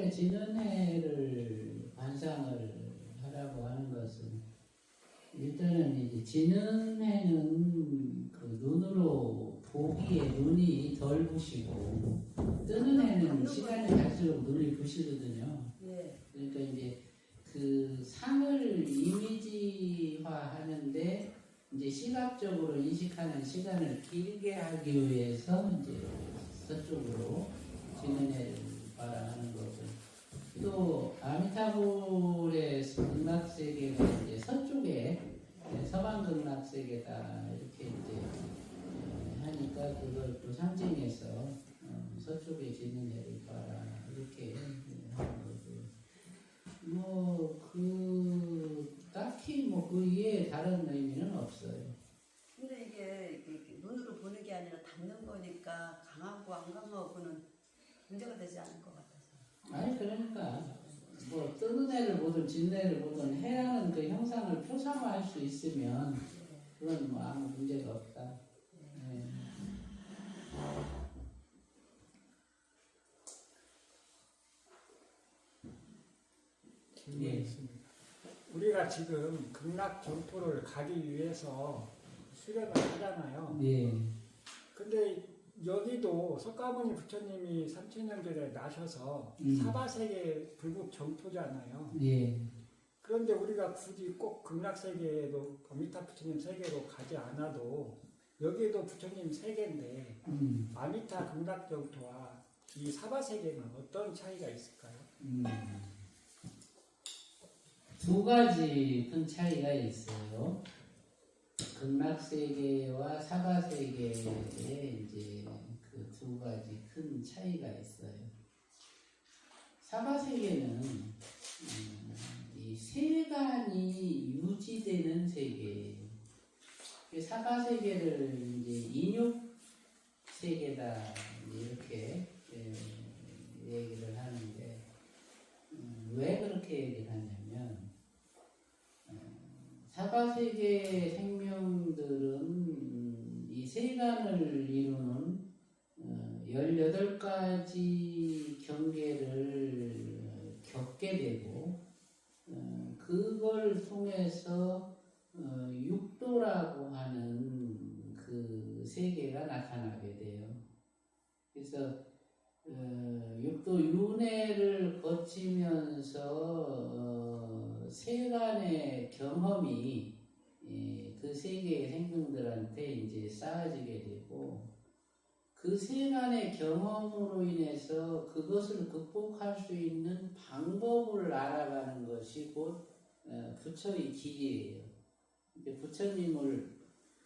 우리가 진은혜를 관상을 하라고 하는 것은 일단은 이제 진은혜는 그 눈으로 보기에 눈이 덜 부시고 뜨는 해는 시간이 갈수록 눈이 부시거든요. 그러니까 이제 그 상을 이미지화 하는데 이제 시각적으로 인식하는 시간을 길게 하기 위해서 이제 서쪽으로 진은혜를 바라하는 거고, 또 아미타불의 극락세계가 이제 서쪽에 서방 극락세계다 이렇게 이제 하니까 그걸 또 상징해서 서쪽에 진은혜를 봐라 이렇게 하는 거고, 딱히 그 이외에 다른 의미는 없어요. 근데 이게 눈으로 보는 게 아니라 닿는 거니까 강하고 안 강하고는 문제가 되지 않을 것 같아서. 아니 그러니까 뜨는 애를 보든 짓는 애를 보든 해라는 그 형상을 표상화할 수 있으면 그건 아무 문제가 없다. 네. 예. 우리가 지금 극락 점포를 가기 위해서 수련을 하잖아요. 예. 근데 여기도 석가모니 부처님이 3000년 전에 나셔서 사바세계 불국 점포잖아요. 예. 그런데 우리가 굳이 꼭 극락세계에도 아미타 부처님 세계로 가지 않아도 여기에도 부처님 세계인데 아미타 극락 점포와 이 사바세계는 어떤 차이가 있을까요? 두 가지 큰 차이가 있어요. 극락세계와 사바세계에 이제 그 두 가지 큰 차이가 있어요. 사바세계는 이 세간이 유지되는 세계예요. 사바세계를 이제 인욕세계다 이렇게 얘기를 하는데, 왜 그렇게 얘기를 하냐면 사바세계 생명들은 이 세간을 이루는 18가지 경계를 겪게 되고, 그걸 통해서 육도라고 하는 그 세계가 나타나게 돼요. 그래서 육도 윤회를 거치면서 세간의 경험이 그 세계의 생명들한테 이제 쌓아지게 되고, 그 세간의 경험으로 인해서 그것을 극복할 수 있는 방법을 알아가는 것이 곧 부처의 길이에요. 부처님을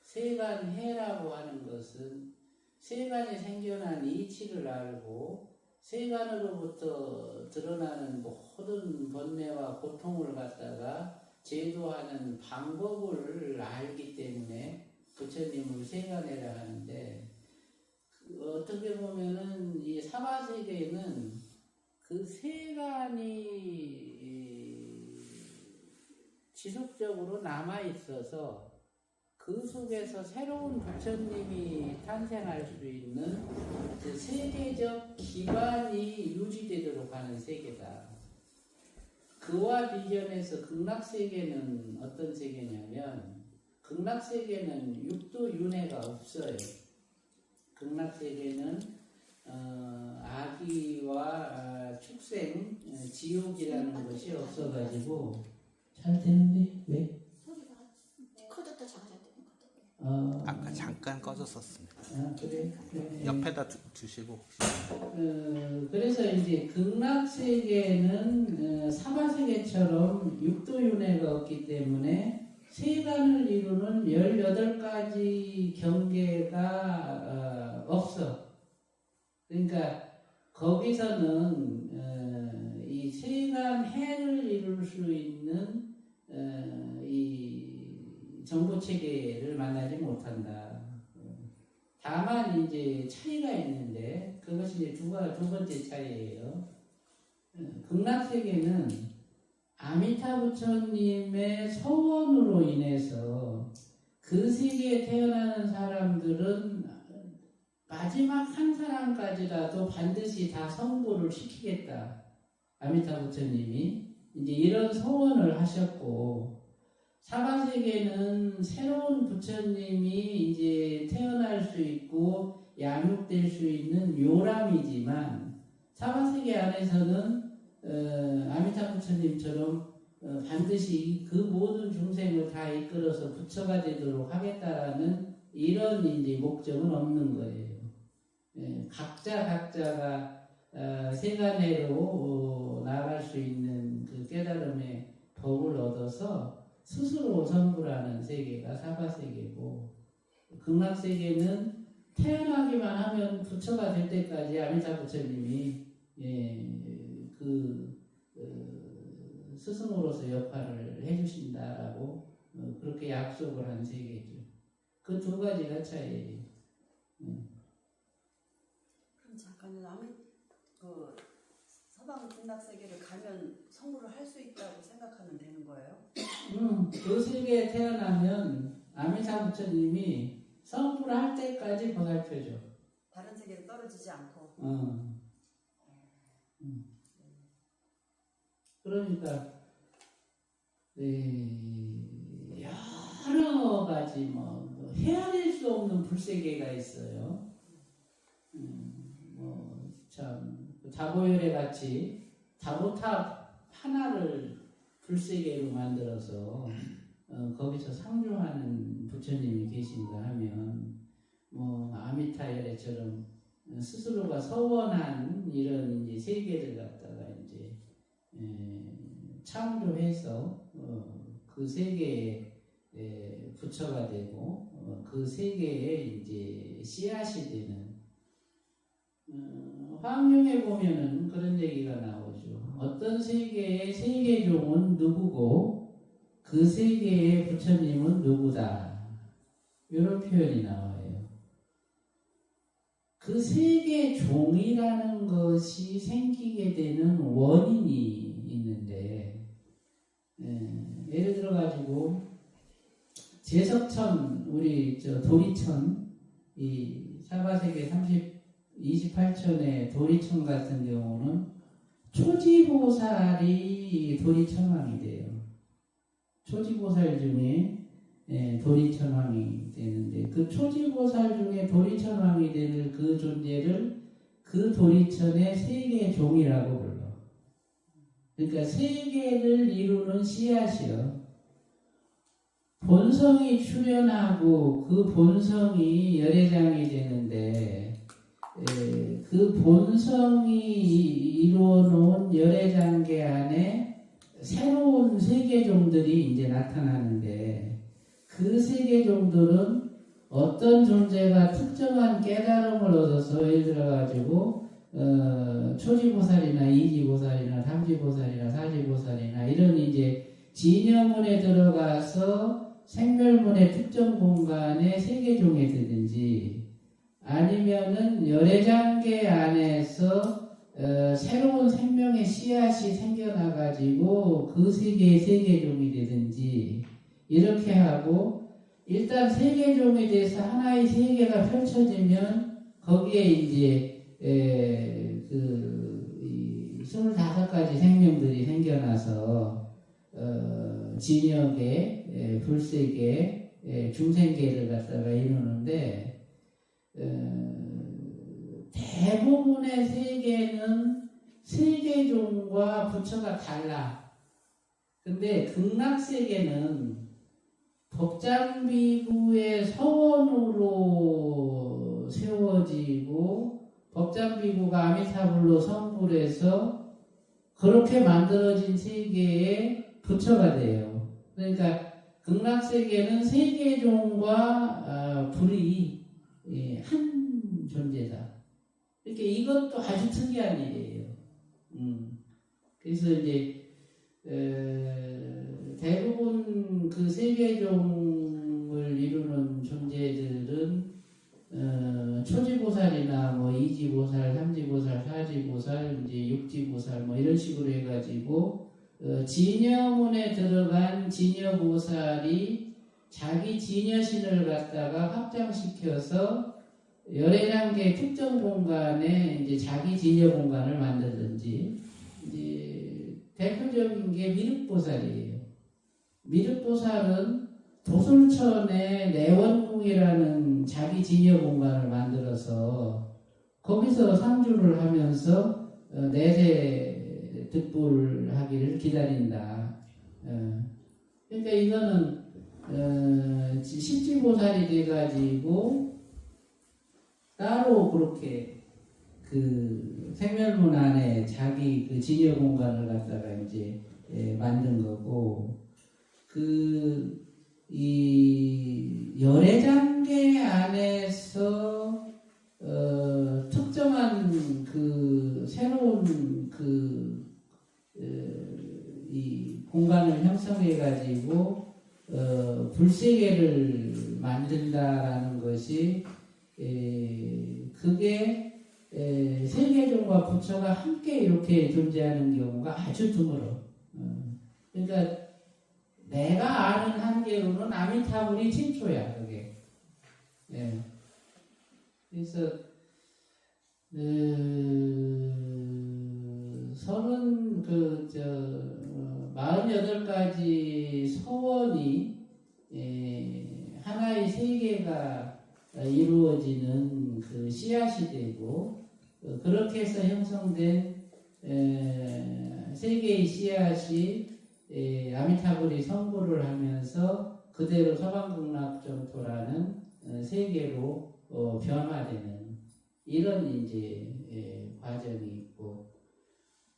세간해라고 하는 것은 세간에 생겨난 이치를 알고 세간으로부터 드러나는 모든 번뇌와 고통을 갖다가 제도하는 방법을 알기 때문에 부처님을 세간해라 하는데, 어떻게 보면은 이 사바세계는 그 세간이 지속적으로 남아있어서 그 속에서 새로운 부처님이 탄생할 수 있는 그 세계적 기반이 유지되도록 하는 세계다. 그와 비견해서 극락세계는 어떤 세계냐면, 극락세계는 육도윤회가 없어요. 극락세계는 아기와 축생, 지옥이라는 것이 없어가지고. 잘 되는데? 왜? 커졌다 작아졌다 되는 것 같아요. 아까 잠깐 꺼졌었습니다. 그래? 옆에다 두시고. 그래서 이제 극락세계는 사바세계처럼 육도윤회가 없기 때문에 세간을 이루는 18가지 경계가 없어. 그러니까 거기서는 이 세간해를 이룰 수 있는 이 정보체계를 만나지 못한다. 다만 이제 차이가 있는데, 그것이 이제 두 번째 차이예요. 극락세계는 아미타 부처님의 서원으로 인해서 그 세계에 태어나는 사람들은 마지막 한 사람까지라도 반드시 다 성불을 시키겠다. 아미타 부처님이 이제 이런 소원을 하셨고, 사바세계는 새로운 부처님이 이제 태어날 수 있고 양육될 수 있는 요람이지만, 사바세계 안에서는 아미타 부처님처럼 반드시 그 모든 중생을 다 이끌어서 부처가 되도록 하겠다라는 이런 이제 목적은 없는 거예요. 각자가 세간회로 나아갈 수 있는 그 깨달음의 법을 얻어서 스스로 성불하는 세계가 사바세계고, 극락세계는 태어나기만 하면 부처가 될 때까지 아미타 부처님이 스승으로서 역할을 해주신다라고 그렇게 약속을 한 세계죠. 그 두 가지가 차이예요. 그럼 잠깐은 그 서방 극락 세계를 가면 성불을 할 수 있다고 생각하면 되는 거예요? 그 세계에 태어나면 아미타 부처님이 성불할 때까지 보살펴줘. 다른 세계로 떨어지지 않고. 그러니까 여러 가지 뭐 헤아릴 수 없는 불세계가 있어요. 참 다보열에 같이 다보탑 하나를 불세계로 만들어서 거기서 상주하는 부처님이 계신가 하면, 뭐 아미타열애처럼 스스로가 서원한 이런 이제 세계를 갖다가 이제 창조해서 그 세계에 부처가 되고 그 세계에 이제 씨앗이 되는, 화엄경에 보면은 그런 얘기가 나오죠. 어떤 세계의 세계종은 누구고 그 세계의 부처님은 누구다, 이런 표현이 나와요. 그 세계종이라는 것이 생기게 되는 원인이 있는데, 예를 들어 가지고 제석천, 우리 도리천, 이 사바세계 28천의 도리천 같은 경우는 초지보살이 도리천왕이 돼요. 초지보살 중에 도리천왕이 되는데, 그 초지보살 중에 도리천왕이 되는 그 존재를 그 도리천의 세계종이라고 불러. 그러니까 세계를 이루는 씨앗이요. 본성이 출현하고 그 본성이 열애장이 되는데, 그 본성이 이루어놓은 열애장계 안에 새로운 세계종들이 이제 나타나는데, 그 세계종들은 어떤 존재가 특정한 깨달음을 얻어서, 예를 들어가지고 초지보살이나 이지보살이나 삼지보살이나 사지보살이나 이런 이제 진여문에 들어가서 생멸문의 특정 공간에 세계종이 되든지, 아니면은 열애장계 안에서 새로운 생명의 씨앗이 생겨나가지고 그 세계의 세계종이 되든지, 이렇게 하고, 일단 세계종이 돼서 하나의 세계가 펼쳐지면 거기에 이제 25가지 생명들이 생겨나서 진역계, 불세계, 중생계를 갖다가 이루는데, 대부분의 세계는 세계종과 부처가 달라. 근데 극락세계는 법장비구의 서원으로 세워지고, 법장비구가 아미타불로 성불해서 그렇게 만들어진 세계의 부처가 돼요. 그러니까 극락세계는 세계종과 불이 한 존재다. 이렇게 이것도 아주 특이한 일이에요. 그래서 이제 대부분 그 세계종을 이루는 존재들은 초지보살이나 뭐 이지보살, 삼지보살, 사지보살, 이제 육지보살 뭐 이런 식으로 해가지고 진여문에 들어간 진여보살이 자기 진여신을 갖다가 확장시켜서 열애장계 특정 공간에 이제 자기 진여 공간을 만들든지, 이제 미륵보살이에요. 미륵보살은 도솔천에 내원궁이라는 자기 진여 공간을 만들어서 거기서 상주를 하면서 내세 득불하기를 기다린다. 그러니까 이거는 십지보살이 돼가지고 따로 그렇게 그 생멸문 안에 자기 그 진여 공간을 갖다가 이제 만든 거고, 이 열애장계 안에서 특정한 그 새로운 이 공간을 형성해 가지고 불세계를 만든다라는 것이 그게 세계종과 부처가 함께 이렇게 존재하는 경우가 아주 드물어. 그러니까 내가 아는 한계로는 아미타불이 최초야, 그게. 예. 그래서 48가지 서원이 하나의 세계가 이루어지는 그 씨앗이 되고, 그렇게 해서 형성된 세계의 씨앗이 아미타불이 선고를 하면서 그대로 서방극락정토라는 세계로 변화되는 이런 이제 과정이 있고,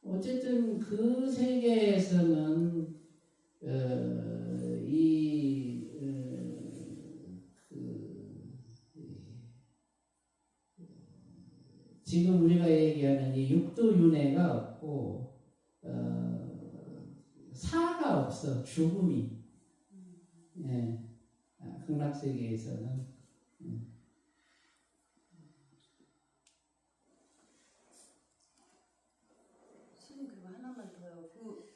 어쨌든 그 세계에서는 지금 우리가 얘기하는 이 육도윤회가 없고 사가 없어. 죽음이. 예. 극락세계에서는. 선생님, 그리고 하나만 더요. 그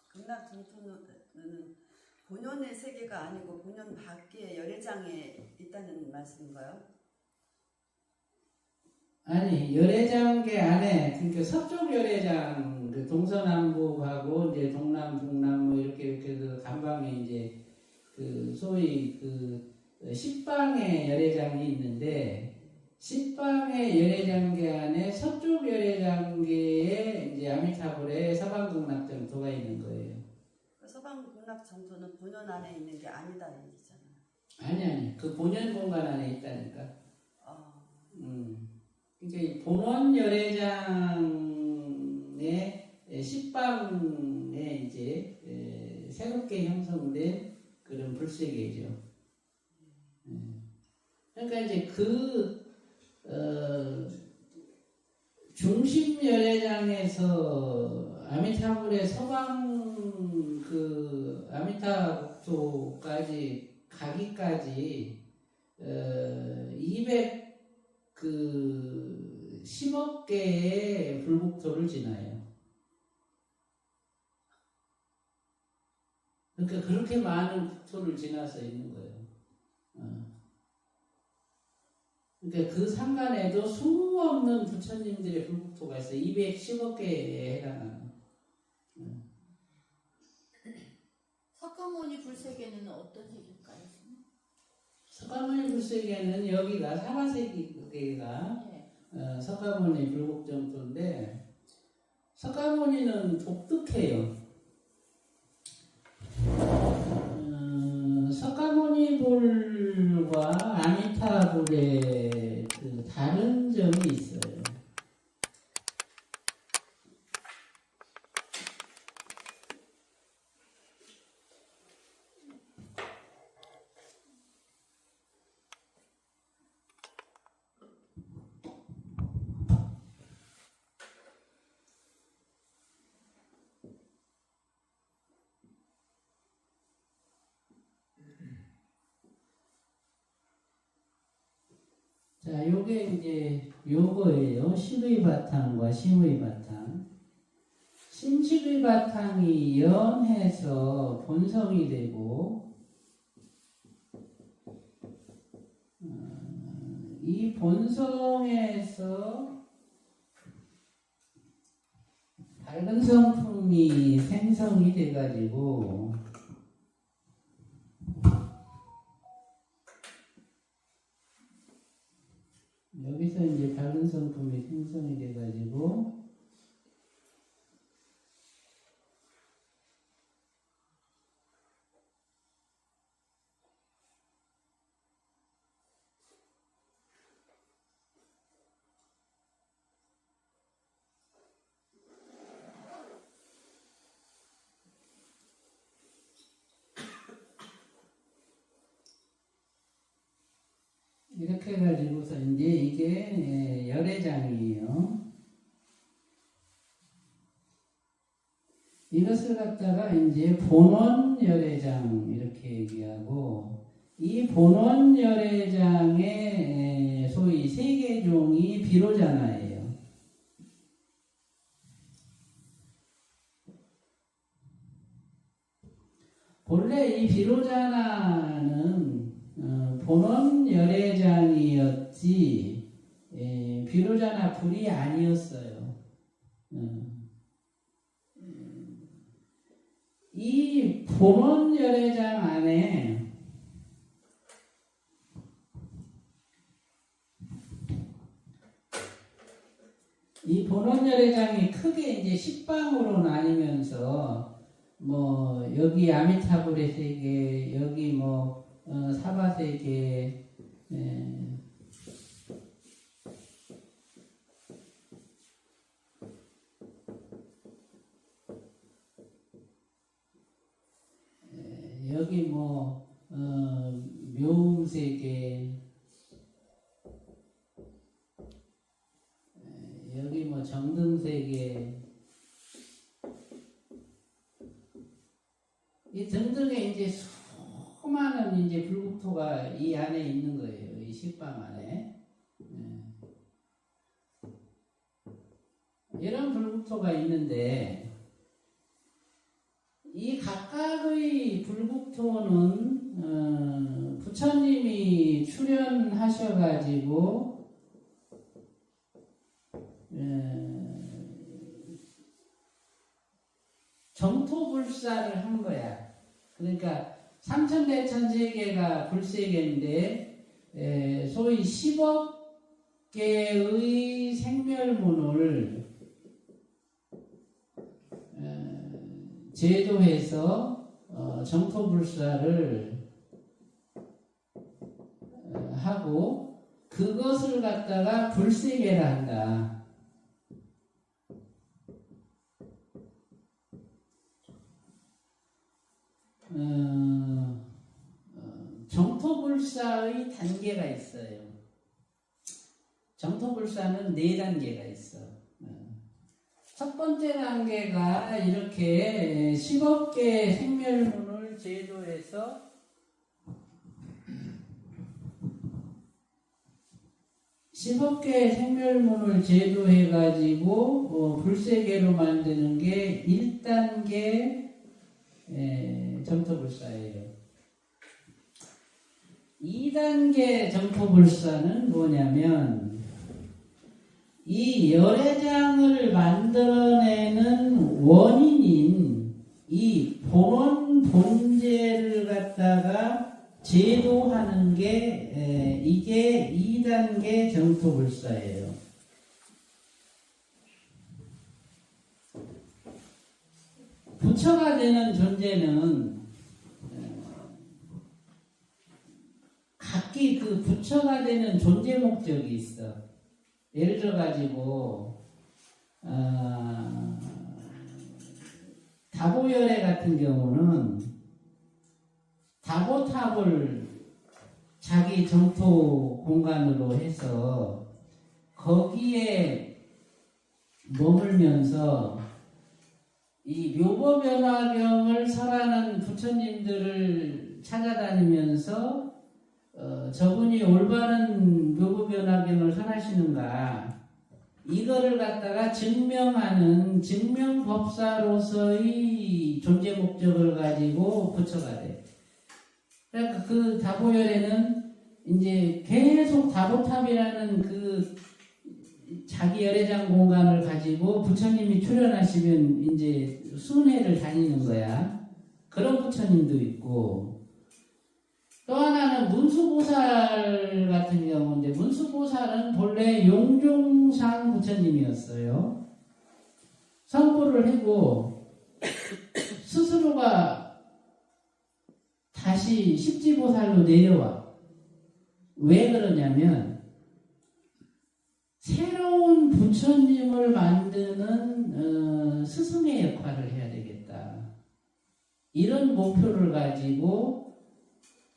극락 정토는 본연의 세계가 아니고 본연 밖에 열애장에 있다는 말씀인가요? 아니, 열애장계 안에, 그러니까 서쪽 열애장, 그 동서남북하고 이제 동남, 북남 뭐 이렇게 그 간방에 이제 그 소위 그 십방의 열애장이 있는데, 십방의 열애장계 안에 서쪽 열애장계에 이제 아미타불의 서방극락정토가 있는 거예요. 그 서방극락정토는 본연 안에 있는 게 아니다 이 얘기잖아요. 아니, 그 본연 공간 안에 있다니까. 그러니까 이 본원 열애장의 십방에 이제 새롭게 형성된 그런 불세계죠. 그러니까 이제 중심 열애장에서 아미타불의 서방 그 아미타국토까지 가기까지 10억 개의 불국토를 지나요. 그러니까 그렇게 많은 국토를 지나서 있는 거예요. 그러니까 그 상간에도 수없는 부처님들의 불국토가 있어요. 210억 개에 해당하는. 석가모니 불세계는 어떤 세계일까요? 석가모니 불세계는 여기가 사바세계가 석가모니 불국정토인데, 석가모니는 독특해요. 석가모니 불과 아미타불의 그 다른 점이 있어요. 자, 요게 이제 요거예요. 식의 바탕과 심의 바탕. 심식의 바탕이 연해서 본성이 되고, 이 본성에서 밝은 성품이 생성이 돼가지고 여기서 이제 밝은 성품이 생성이 돼가지고 이렇게 해가지고서 이제 이게 열애장이에요. 이것을 갖다가 이제 본원 열애장 이렇게 얘기하고, 이 본원 열애장의 소위 세계종이 비로자나예요. 본래 이 비로자나는 본원 열애장이었지 비로자나 불이 아니었어요. 이 본원 열애장 안에 이 본원 열애장이 크게 이제 10방으로 나뉘면서 뭐 여기 아미타불의 세계, 여기 뭐 사바세계, 여기 뭐 묘음세계, 여기 뭐 정등세계, 이 등등의 이제 수많은 이제 불국토가 이 안에 있는 거예요. 이 식방 안에. 이런 불국토가 있는데, 이 각각의 불국토는 부처님이 출연하셔가지고 정토불사를 한 거야. 그러니까 삼천대천세계가 불세계인데 소위 10억 개의 생멸문을 제도해서 정토불사를 하고, 그것을 갖다가 불세계라 한다. 정토불사의 단계가 있어요. 정토불사는 4단계가 있어. 첫 번째 단계가 이렇게 10억 개의 생멸문을 제도해서 제도해가지고 불세계로 만드는 게 1단계 정토불사예요. 2단계 정토불사는 뭐냐면, 이 열애장을 만들어내는 원인인 이 본원 본제를 갖다가 제도하는 게 이게 2단계 정토불사예요. 부처가 되는 존재는 각기 그 부처가 되는 존재 목적이 있어. 예를 들어가지고 다보열애 같은 경우는 다보탑을 자기 정토 공간으로 해서 거기에 머물면서 이 묘보변화경을 설하는 부처님들을 찾아다니면서 저분이 올바른 묘보변화경을 설하시는가, 이거를 갖다가 증명하는 증명법사로서의 존재 목적을 가지고 부처가 돼. 그러니까 그 다보열에는 이제 계속 다보탑이라는 그 자기 열애장 공간을 가지고 부처님이 출연하시면 이제 순회를 다니는 거야. 그런 부처님도 있고, 또 하나는 문수보살 같은 경우인데, 문수보살은 본래 용종상 부처님이었어요. 성불을 하고 스스로가 다시 십지보살로 내려와. 왜 그러냐면 새로운 부처님을 만드는 스승의 역할을 해야 되겠다. 이런 목표를 가지고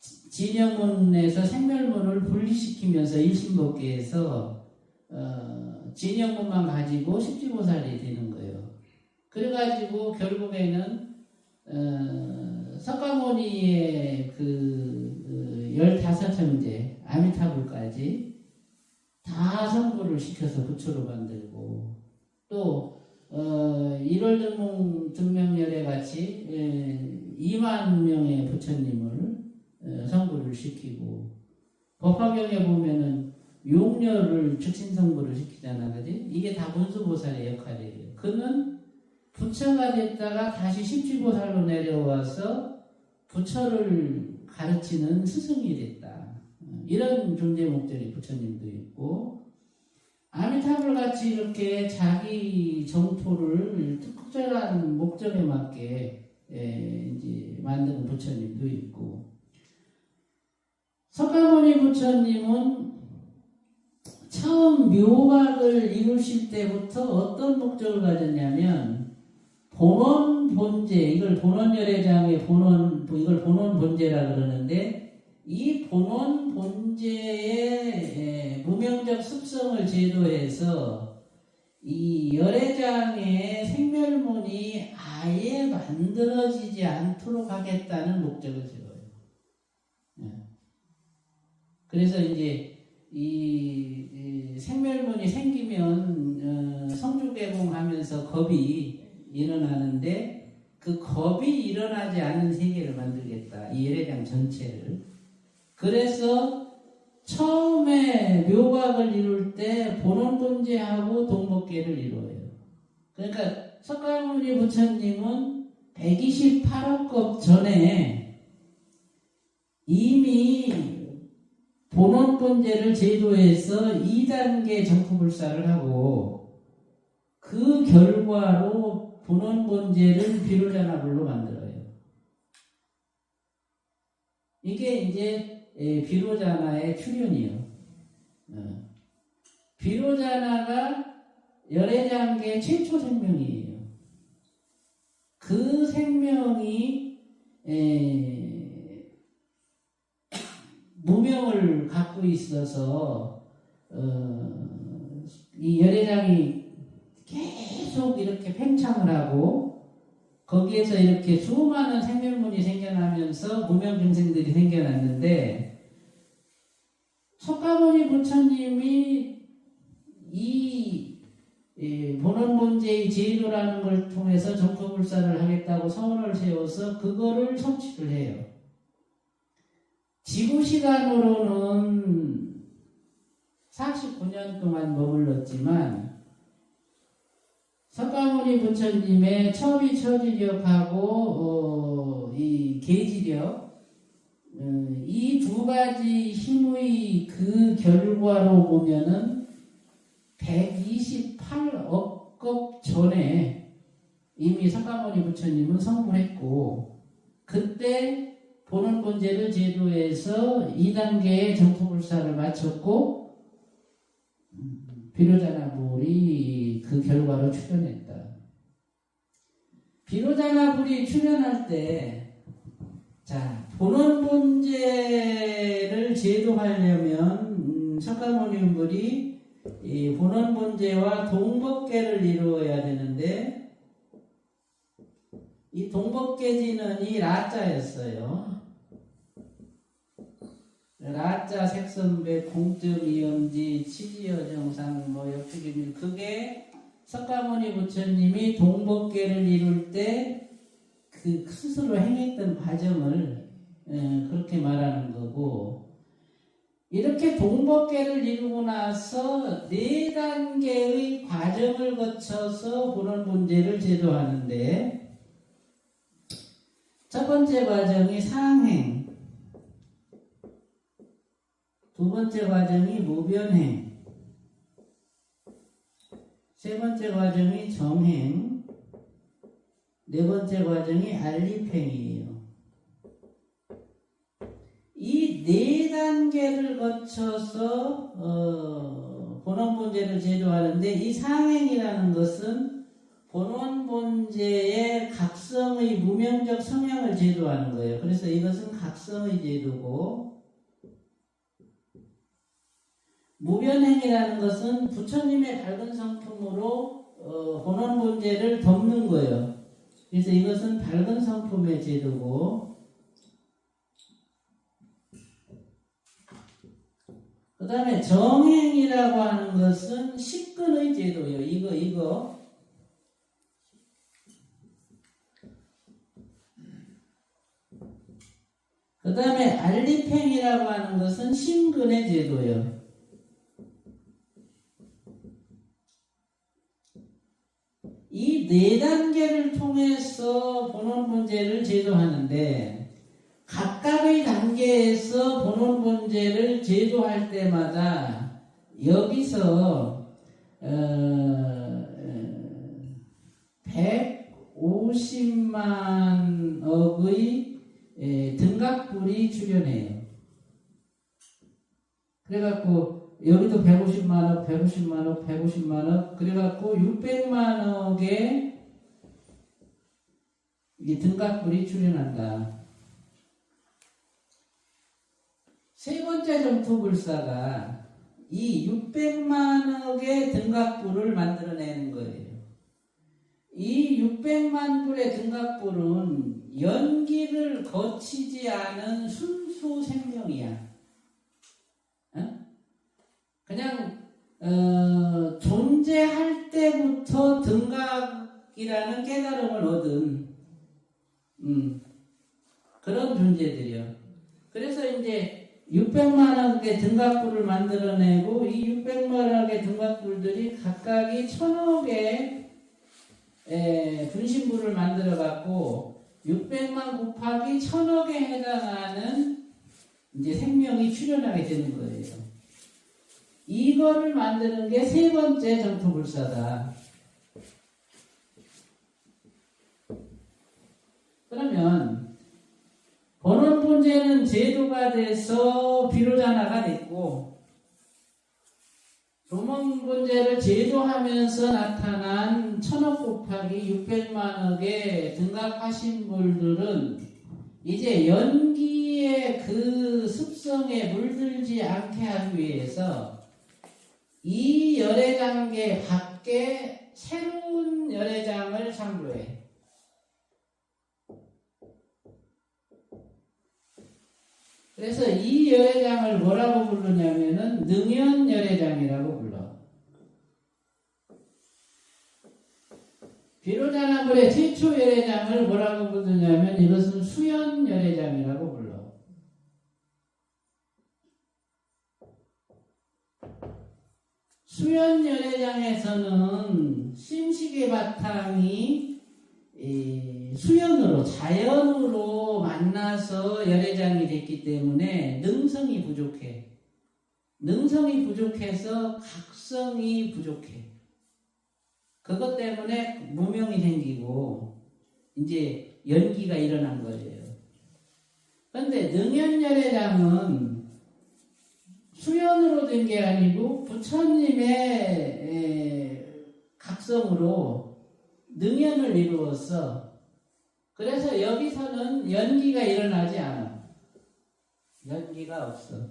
진영문에서 생멸문을 분리시키면서 일심법계에서 진영문만 가지고 십지보살이 되는 거예요. 그래가지고 결국에는 석가모니의 그 15형제 아미타불까지 다 성불을 시켜서 부처로 만들고, 또 1월 등명열에 같이 2만 명의 부처님을 성불을 시키고, 법화경에 보면은 6녀를 즉신성불을 시키잖아, 그지? 이게 다 문수보살의 역할이에요. 그는 부처가 됐다가 다시 십지보살로 내려와서 부처를 가르치는 스승이 됐다. 이런 존재 목적의 부처님도 있고, 아미타불 같이 이렇게 자기 정토를 특별한 목적에 맞게 이제 만드는 부처님도 있고, 석가모니 부처님은 처음 묘각을 이루실 때부터 어떤 목적을 가졌냐면, 본원 본제, 이걸 본원열애장의 이걸 본원 본제라 그러는데, 이 본원 본제의 무명적 습성을 제도해서 이 열애장의 생멸문이 아예 만들어지지 않도록 하겠다는 목적을 세워요. 그래서 이제 이 생멸문이 생기면 성주개봉하면서 겁이 일어나는데, 그 겁이 일어나지 않는 세계를 만들겠다. 이 열애장 전체를. 그래서 처음에 묘각을 이룰 때 본원본제하고 동법계를 이루어요. 그러니까 석가모니 부처님은 128억 겁 전에 이미 본원본제를 제도해서 2단계 정토불사를 하고, 그 결과로 본원본제를 비로자나불로 만들어요. 이게 이제 비로자나의 출현이요. 비로자나가 열애장계 최초 생명이에요. 그 생명이 무명을 갖고 있어서 이 열애장이 계속 이렇게 팽창을 하고, 거기에서 이렇게 수많은 생멸문이 생겨나면서 무명 증생들이 생겨났는데, 석가모니 부처님이 이 본원본제의 제도라는 걸 통해서 정토불사를 하겠다고 서원을 세워서 그거를 성취를 해요. 지구시간으로는 49년 동안 머물렀지만, 석가모니 부처님의 처비처지력하고 이 계지력, 이 두 가지 힘의 그 결과로 보면은 128억 겁 전에 이미 석가모니 부처님은 성불했고, 그때 본원본제를 제도해서 2단계의 정토불사를 마쳤고, 비로자나불이 그 결과로 출현했다. 비로자나불이 출현할 때, 자, 본원본제를 제도하려면 석가모니불이 이 본원본제와 동법계를 이루어야 되는데, 이 동법계진언이 라자였어요. 라자, 색선배, 공점, 이염지, 치지여정상, 역주기밀, 그게 석가모니 부처님이 동법계를 이룰 때 그 스스로 행했던 과정을 그렇게 말하는 거고, 이렇게 동법계를 이루고 나서 4단계의 과정을 거쳐서 본원본제를 제도하는데, 첫 번째 과정이 상행, 두 번째 과정이 무변행, 세 번째 과정이 정행, 네 번째 과정이 알립행이에요. 이 4단계를 거쳐서 본원본제를 제도하는데, 이 상행이라는 것은 본원본제의 각성의 무명적 성향을 제도하는 거예요. 그래서 이것은 각성의 제도고, 무변행이라는 것은 부처님의 밝은 성품으로 본원본제를 덮는 거예요. 그래서 이것은 밝은 성품의 제도고, 그 다음에 정행이라고 하는 것은 식근의 제도예요. 이거. 그 다음에 알립행이라고 하는 것은 심근의 제도예요. 이 4단계를 통해서 본원본제를 제도하는데, 각각의 단계에서 본원본제를 제도할 때마다 여기서 150만억의 등각불이 출현해요. 그래갖고 여기도 150만억, 150만억, 150만억, 그래갖고 600만억의 이 등각불이 출현한다. 세 번째 정토불사가 이 600만억의 등각불을 만들어내는 거예요. 이 600만 불의 등각불은 연기를 거치지 않은 순수 생명이야. 그냥 존재할 때부터 등각이라는 깨달음을 얻은 그런 존재들이요. 그래서 이제 600만억의 등각불을 만들어내고, 이 600만억의 등각불들이 각각이 1000억의 분신불을 만들어갖고 600만 곱하기 1000억에 해당하는 이제 생명이 출현하게 되는 거예요. 이거를 만드는 게 세 번째 정토불사다. 그러면 본원본제는 제도가 돼서 비로자나가 됐고, 조문본제를 제도하면서 나타난 1000억 곱하기 600만억의 등각하신 분들은 이제 연기의 그 습성에 물들지 않게 하기 위해서 이 열애장계 밖에 새로운 열애장을 창조해. 그래서 이 열애장을 뭐라고 부르냐면은 능연열애장이라고 불러. 비로자나불의 최초 열애장을 뭐라고 부르냐면 이것은 수연열애장이라고 불러. 수연열애장에서는 심식의 바탕이 수연으로, 자연으로 만나서 열애장이 됐기 때문에 능성이 부족해. 능성이 부족해서 각성이 부족해. 그것 때문에 무명이 생기고 이제 연기가 일어난 거예요. 그런데 능연열애장은 수연으로 된 게 아니고 부처님의 각성으로 능연을 이루었어. 그래서 여기서는 연기가 일어나지 않아. 연기가 없어.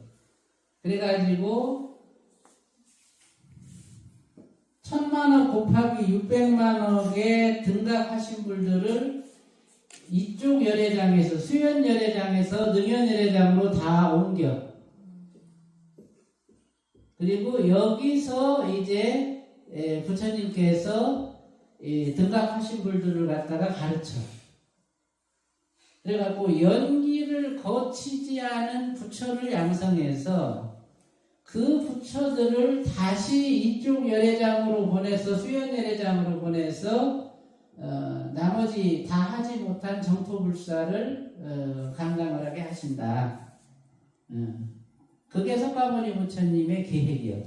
그래가지고 1000만억 곱하기 600만억의 등각하신 분들을 이쪽 열애장에서, 수연열애장에서 능연열애장으로 다 옮겨. 그리고 여기서 이제 부처님께서 등각하신 분들을 갖다가 가르쳐. 그래갖고 연기를 거치지 않은 부처를 양성해서 그 부처들을 다시 이쪽 열애장으로 보내서 수연 열애장으로 보내서 나머지 다 하지 못한 정토불사를 감당을 하게 하신다. 그게 석가모니 부처님의 계획이요.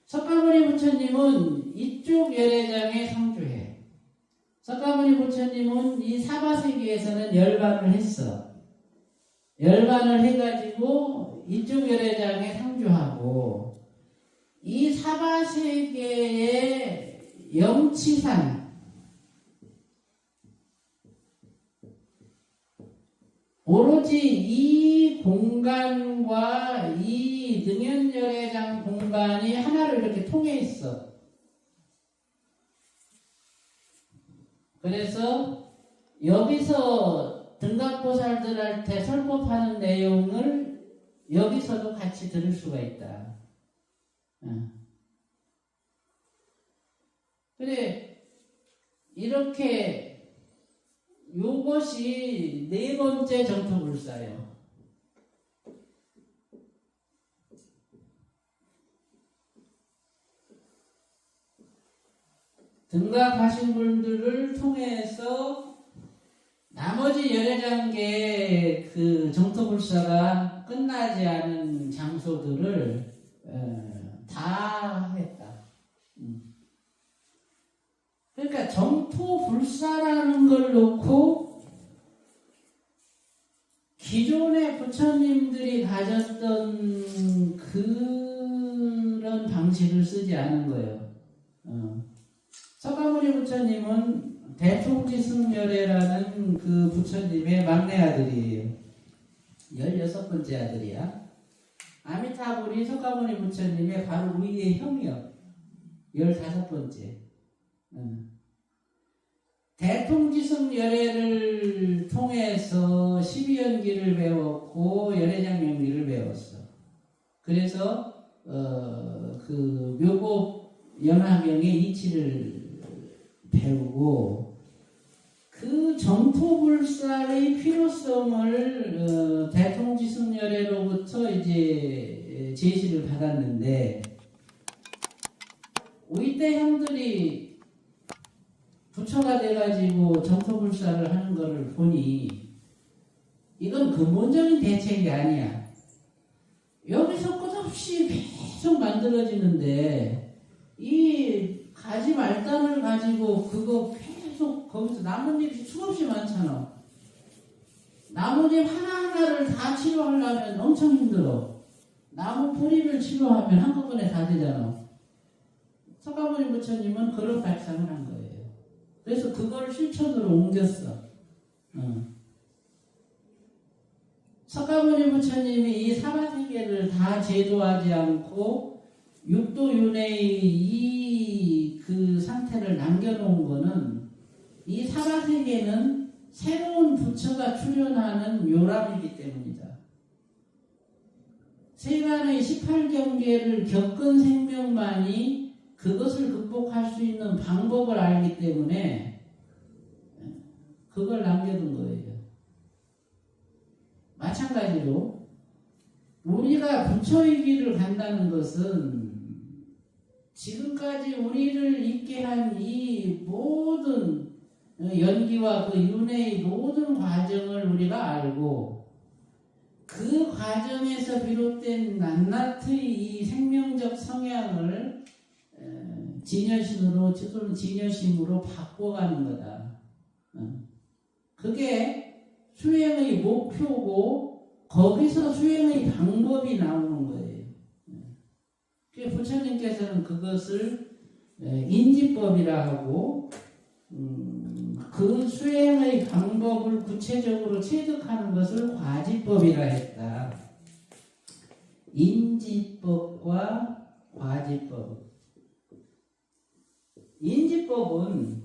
석가모니 부처님은 이쪽 열애장에 상주해. 석가모니 부처님은 이 사바세계에서는 열반을 했어. 열반을 해가지고 이쪽 열애장에 상주하고 이 사바세계의 영치산 오로지 이 공간과 이 능연열애장 공간이 하나로 이렇게 통해 있어. 그래서 여기서 등각보살들한테 설법하는 내용을 여기서도 같이 들을 수가 있다. 그래, 이렇게 요것이 네 번째 정토불사예요. 등각하신 분들을 통해서 나머지 열애장계의 그 정토불사가 끝나지 않은 장소들을 다 했다. 그러니까 정토불사라는 걸 놓고 기존의 부처님들이 가졌던 그런 방식을 쓰지 않은 거예요. 석가모니 부처님은 대통지승열애라는 그 부처님의 막내 아들이에요. 16번째 아들이야. 아미타불이 석가모니 부처님의 바로 위의 형이요. 15번째. 대통지승열애를 통해서 12연기를 배웠고 열애장 연기를 배웠어. 그래서 그 묘법 연화경의 이치를 배우고 그 정토불사의 필요성을 대통지승열애로부터 이제 제시를 받았는데 우이때 형들이 부처가 돼가지고 정토불사를 하는 거를 보니 이건 근본적인 대책이 아니야. 여기서 끝없이 계속 만들어지는데 이 가지 말단을 가지고 그거 계속 거기서 나뭇잎이 수없이 많잖아. 나뭇잎 하나하나를 다 치료하려면 엄청 힘들어. 나무 뿌리를 치료하면 한꺼번에 다 되잖아. 석가모니 부처님은 그런 발상을 한 거예요. 그래서 그걸 실천으로 옮겼어. 석가모니 부처님이 이 사바세계를 다 제도하지 않고 육도윤회의 이 그 상태를 남겨놓은 거는 이 사바세계는 새로운 부처가 출현하는 요람이기 때문이다. 세간의 18경계를 겪은 생명만이 그것을 극복할 수 있는 방법을 알기 때문에 그걸 남겨둔 거예요. 마찬가지로 우리가 부처의 길을 간다는 것은 지금까지 우리를 있게 한 이 모든 연기와 그 윤회의 모든 과정을 우리가 알고 그 과정에서 비롯된 낱낱의 이 생명적 성향을 진여신으로 또는 진여심으로 바꿔가는 거다. 그게 수행의 목표고 거기서 수행의 방법이 나오는 거예요. 부처님께서는 그것을 인지법이라 하고 그 수행의 방법을 구체적으로 체득하는 것을 과지법이라 했다. 인지법과 과지법. 인지법은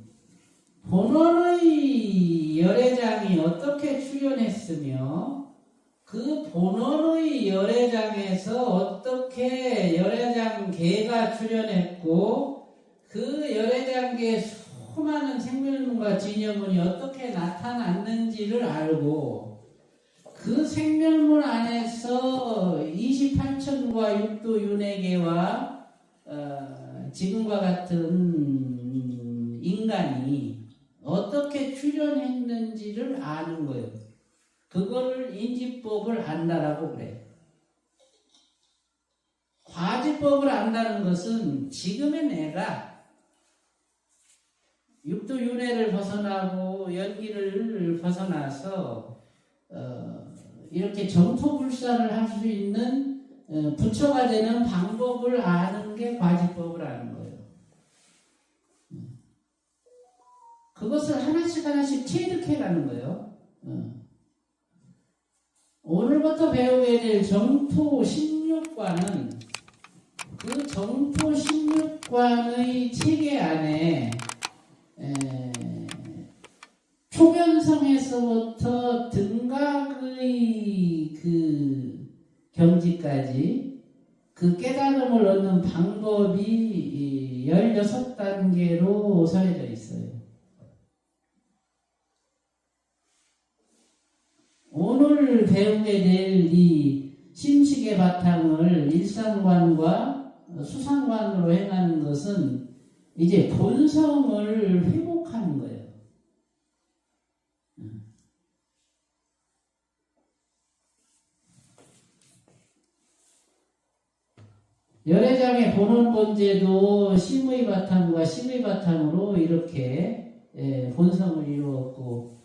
본원의 열애장이 어떻게 출현했으며 그 본원의 열애장에서 어떻게 열애장계가 출현했고 그 열애장계의 수많은 생명론과 진여문이 어떻게 나타났는지를 알고 그 생명문 안에서 28천과 육도 윤회계와 지금과 같은 인간이 어떻게 출현했는지를 아는 거예요. 그거를 인지법을 안다라고 그래. 과지법을 안다는 것은 지금의 내가 육도 윤회를 벗어나고 연기를 벗어나서 이렇게 정토불사를 할 수 있는 부처가 되는 방법을 아는 게 과지법을 아는 거예요. 그것을 하나씩 하나씩 체득해가는 거예요. 오늘부터 배우게 될 정토 16관은 그 정토 16관의 체계 안에 초변성에서부터 등각의 그 경지까지 그 깨달음을 얻는 방법이 16단계로 설해져 있어요. 오늘 배우게 될 이 심식의 바탕을 일상관과 수상관으로 행하는 것은 이제 본성을 회복하는 거예요. 열애장의 본원본제도 심의 바탕과 심의 바탕으로 이렇게 본성을 이루었고,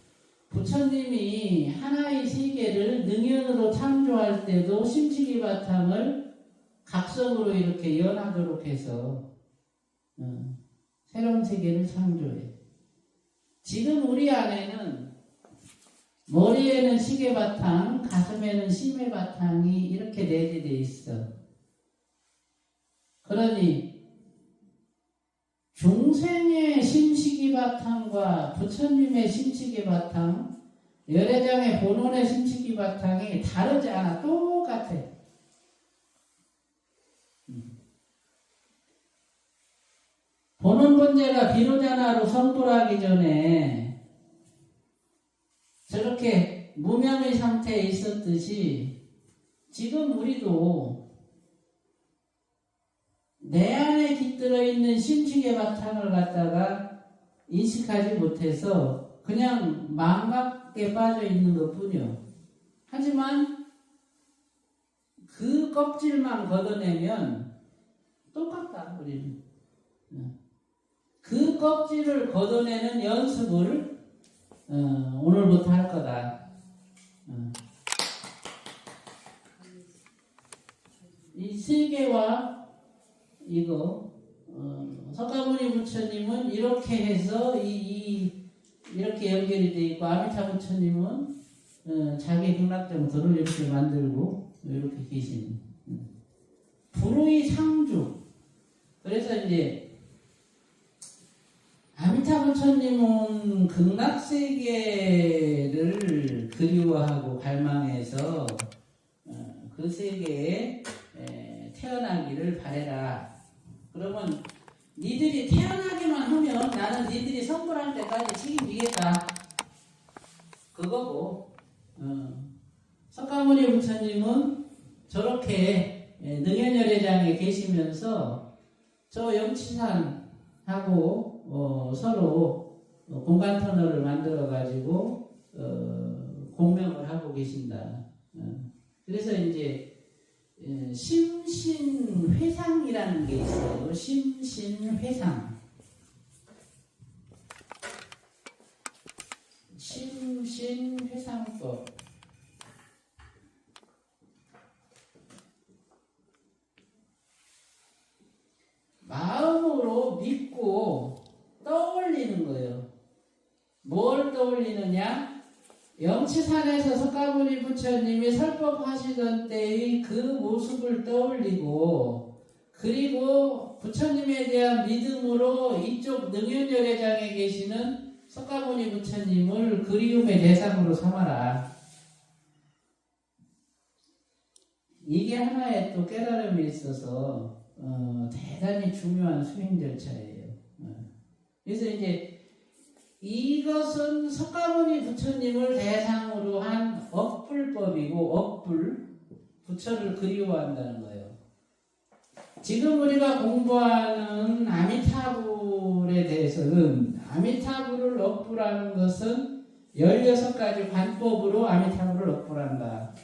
부처님이 하나의 세계를 능연으로 창조할 때도 심식의 바탕을 각성으로 이렇게 연하도록 해서 새로운 세계를 창조해. 지금 우리 안에는 머리에는 식의 바탕, 가슴에는 심의 바탕이 이렇게 내재되어 있어. 그러니 중생의 심식의 바탕과 부처님의 심식의 바탕, 열애장의 본원의 심식의 바탕이 다르지 않아. 똑같아. 본원본제가 비로자나로 성불하기 전에 저렇게 무명의 상태에 있었듯이 지금 우리도 내 안에 깃들어 있는 심식의 바탕을 갖다가 인식하지 못해서 그냥 망각에 빠져 있는 것 뿐이요. 하지만 그 껍질만 걷어내면 똑같다, 우리는. 그 껍질을 걷어내는 연습을 오늘부터 할 거다. 이 세계와 이거 석가모니 부처님은 이렇게 해서 이렇게 연결이 되어 있고, 아미타 부처님은 자기 극락정토를 이렇게 만들고 이렇게 계시는 불의 상주. 그래서 이제 아미타 부처님은 극락세계를 그리워하고 갈망해서 그 세계에 태어나기를 바래라. 그러면 니들이 태어나기만 하면 나는 니들이 성불할 때까지 책임지겠다. 그거고, 석가모니 부처님은 저렇게 능연열애장에 계시면서 저 영치산하고 서로 공간 터널을 만들어 가지고 공명을 하고 계신다. 그래서 이제 심신회상이라는 게 있어요. 심신회상. 심신회상법. 마음으로 믿고 떠올리는 거예요. 뭘 떠올리느냐? 영치산에서 석가모니 부처님이 설법하시던 때의 그 모습을 떠올리고, 그리고 부처님에 대한 믿음으로 이쪽 능연열애장에 계시는 석가모니 부처님을 그리움의 대상으로 삼아라. 이게 하나의 또 깨달음이 있어서 대단히 중요한 수행 절차예요. 그래서 이제 이것은 석가모니 부처님을 대상으로 한 억불법이고 억불, 부처를 그리워한다는 거예요. 지금 우리가 공부하는 아미타불에 대해서는 아미타불을 억불하는 것은 16가지 관법으로 아미타불을 억불한다.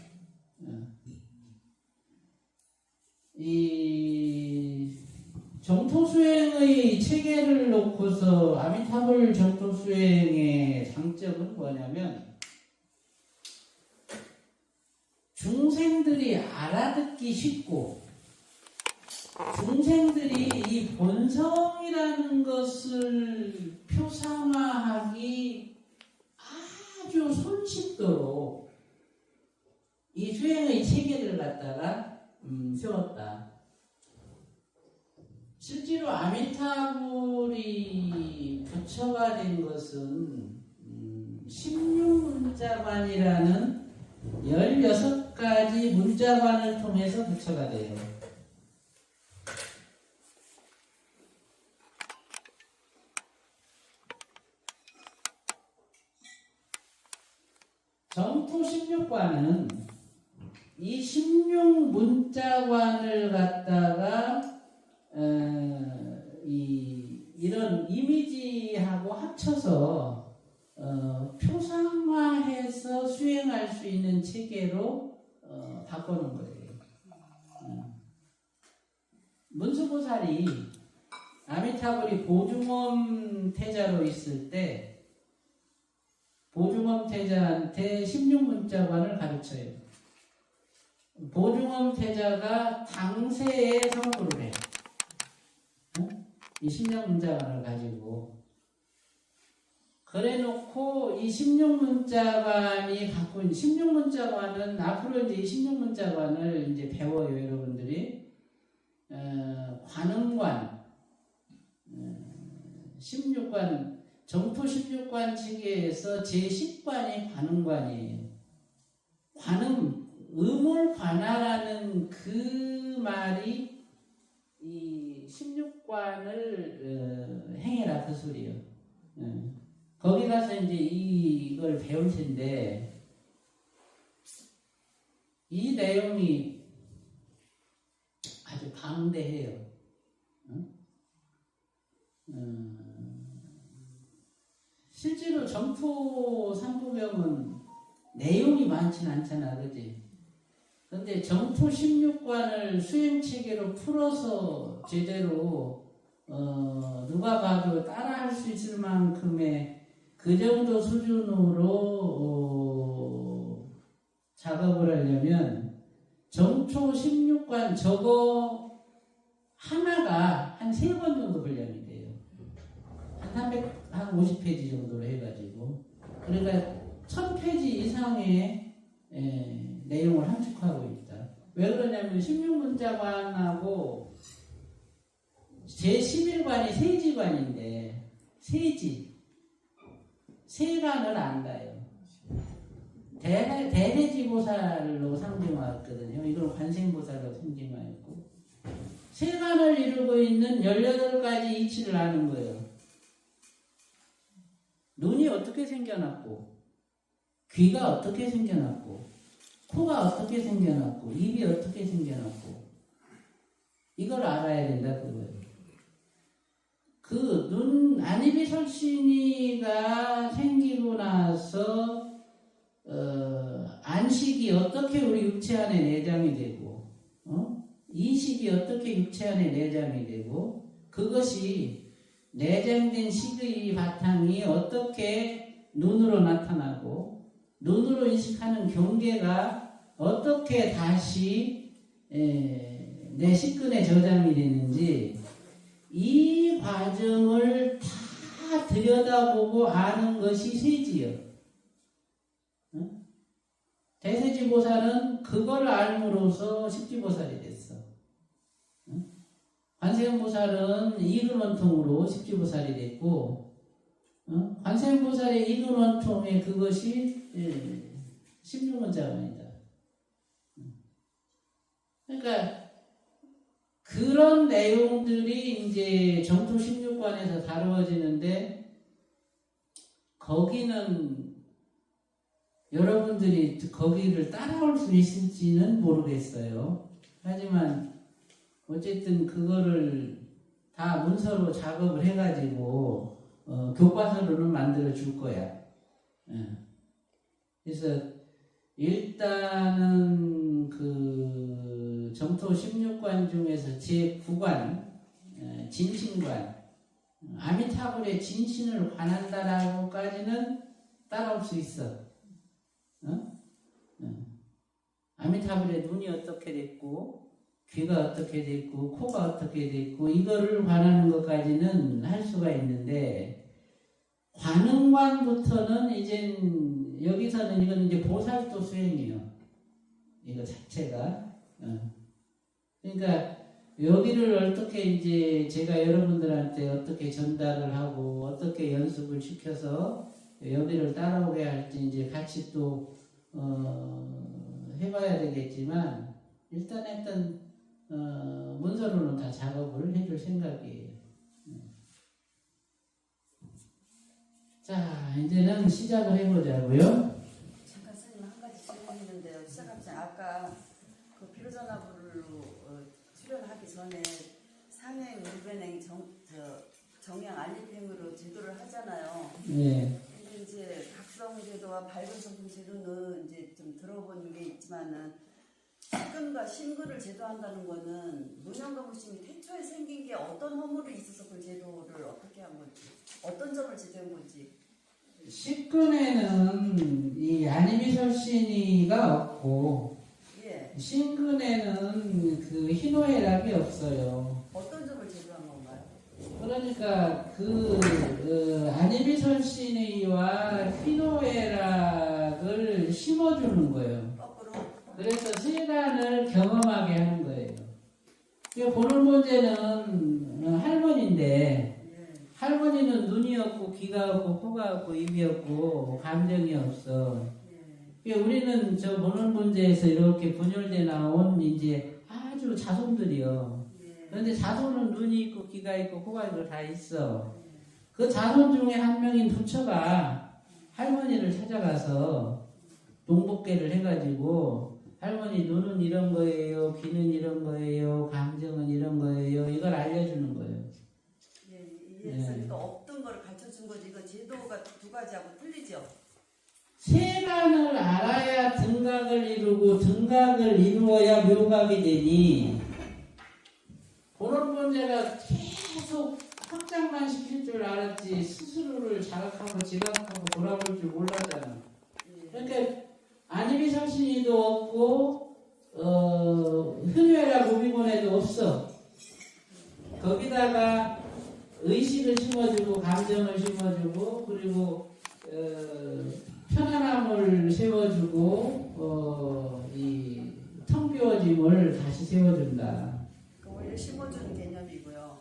이 정토수행의 체계를 놓고서 아미타불 정토수행의 장점은 뭐냐면 중생들이 알아듣기 쉽고 중생들이 이 본성이라는 것을 표상화하기 아주 손쉽도록 이 수행의 체계를 갖다가 세웠다. 실제로 아미타불이 부처가 된 것은 16문자관이라는 16가지 문자관을 통해서 부처가 돼요. 정토 16관은 이 16문자관을 갖다가 이런 이미지하고 합쳐서 표상화해서 수행할 수 있는 체계로 바꾸는 거예요. 문수보살이 아미타불이 보중엄 태자로 있을 때 보중엄 태자한테 16문자관을 가르쳐요. 보중엄 태자가 당세에 성불을 해. 이 16문자관을 가지고. 그래 놓고 이 16문자관이 갖고 있는 16문자관은 앞으로 이제 이 16문자관을 이제 배워요, 여러분들이. 관음관, 16관, 정토 16관 체계에서 제10관이 관음관이에요. 관음, 의몰관하라는 그 말이 이 16관을 행해라 그 소리예요. 거기 가서 이제 이걸 배울 텐데 이 내용이 아주 방대해요. 실제로 정토 삼부경은 내용이 많진 않잖아, 그지? 근데 정토 16관을 수행체계로 풀어서 제대로 누가 봐도 따라할 수 있을 만큼의 그 정도 수준으로 작업을 하려면 정토 16관 저거 하나가 한 3번 정도 분량이 돼요. 한 50페이지 정도로 해가지고 그러니까 1000페이지 이상의 내용을 함축하고 있다. 왜 그러냐면 16문자관하고 제11관이 세지관인데 세관을 안다요. 대대지보살로 상징화했거든요. 이걸 관세음보살로 상징화했고 세관을 이루고 있는 18가지 이치를 아는 거예요. 눈이 어떻게 생겨났고 귀가 어떻게 생겨났고 코가 어떻게 생겨났고 입이 어떻게 생겨났고 이걸 알아야 된다 그거예요. 그 눈 안입이 설신이가 생기고 나서 안식이 어떻게 우리 육체 안에 내장이 되고 이식이 어떻게 육체 안에 내장이 되고 그것이 내장된 식의 바탕이 어떻게 눈으로 나타나고 눈으로 인식하는 경계가 어떻게 다시 내 식근에 저장이 되는지 이 과정을 다 들여다보고 아는 것이 세지요. 대세지보살은 그걸 알므로써 십지보살이 됐어. 관세음보살은 이근원통으로 십지보살이 됐고 관세음보살의 이근원통의 그것이 16문자관이다. 그러니까 그런 내용들이 이제 정토 16관에서 다루어지는데 거기는 여러분들이 거기를 따라올 수 있을지는 모르겠어요. 하지만 어쨌든 그거를 다 문서로 작업을 해가지고 교과서로는 만들어 줄 거야. 그래서 일단은 그 정토 16관 중에서 제9관 진신관 아미타불의 진신을 관한다라고까지는 따라올 수 있어. 아미타불의 눈이 어떻게 됐고 귀가 어떻게 됐고 코가 어떻게 됐고 이거를 관하는 것까지는 할 수가 있는데 관음관부터는 이젠 여기서는 이건 이제 보살도 수행이에요. 이거 자체가. 그러니까 여기를 어떻게 이제 제가 여러분들한테 어떻게 전달을 하고 어떻게 연습을 시켜서 여기를 따라오게 할지 이제 같이 또 해봐야 되겠지만 일단 문서로는 다 작업을 해줄 생각이에요. 자, 이제는 시작을 해보자고요. 잠깐 선생님 한 가지 질문했는데요. 시작하기 전에 아까 그 비로자나불로 수련하기 전에 상행, 물배냉, 정양, 안립행으로 제도를 하잖아요. 네. 근데 이제 각성제도와 밝은성품 제도는 이제 좀 들어본 게 있지만은 식근과 신근을 제도한다는 거는 문현가무심이 태초에 생긴 게 어떤 허물이 있어서 그 제도를 어떻게 한 건지, 어떤 점을 제도한 건지. 식근에는 이 안이미설신이가 없고 예. 신근에는 그 희노애락이 없어요. 어떤 점을 제도한 건가요? 그러니까 안이미설신이와 희노애락을 심어주는 거예요. 거꾸로. 그래서 세간을 경험하게 하는 거예요. 보는본제는 할머니인데 할머니는 눈이 없고 귀가 없고 코가 없고 입이 없고 감정이 없어. 우리는 저 보는본제에서 이렇게 분열돼 나온 이제 아주 자손들이요. 그런데 자손은 눈이 있고 귀가 있고 코가 있고 다 있어. 그 자손 중에 한 명인 부처가 할머니를 찾아가서 농복계를 해가지고 할머니 눈은 이런 거예요, 귀는 이런 거예요, 감정은 이런 거예요. 이걸 알려주는 거예요. 그러니까 없던 거를 가르쳐준 거지. 이거 제도가 두 가지하고 틀리죠. 세간을 알아야 등각을 이루고 등각을 이루어야 묘각이 되니 본원본제가 계속 확장만 시킬 줄 알았지 스스로를 자각하고 지각하고 돌아볼 줄 몰랐잖아. 그러니까 안이미설신이도 없고 흔회라 무비곤에도 없어. 거기다가 의식을 심어주고 감정을 심어주고 그리고 편안함을 세워주고 이 텅 비워짐을 다시 세워준다. 오히려 심어주는 개념이고요.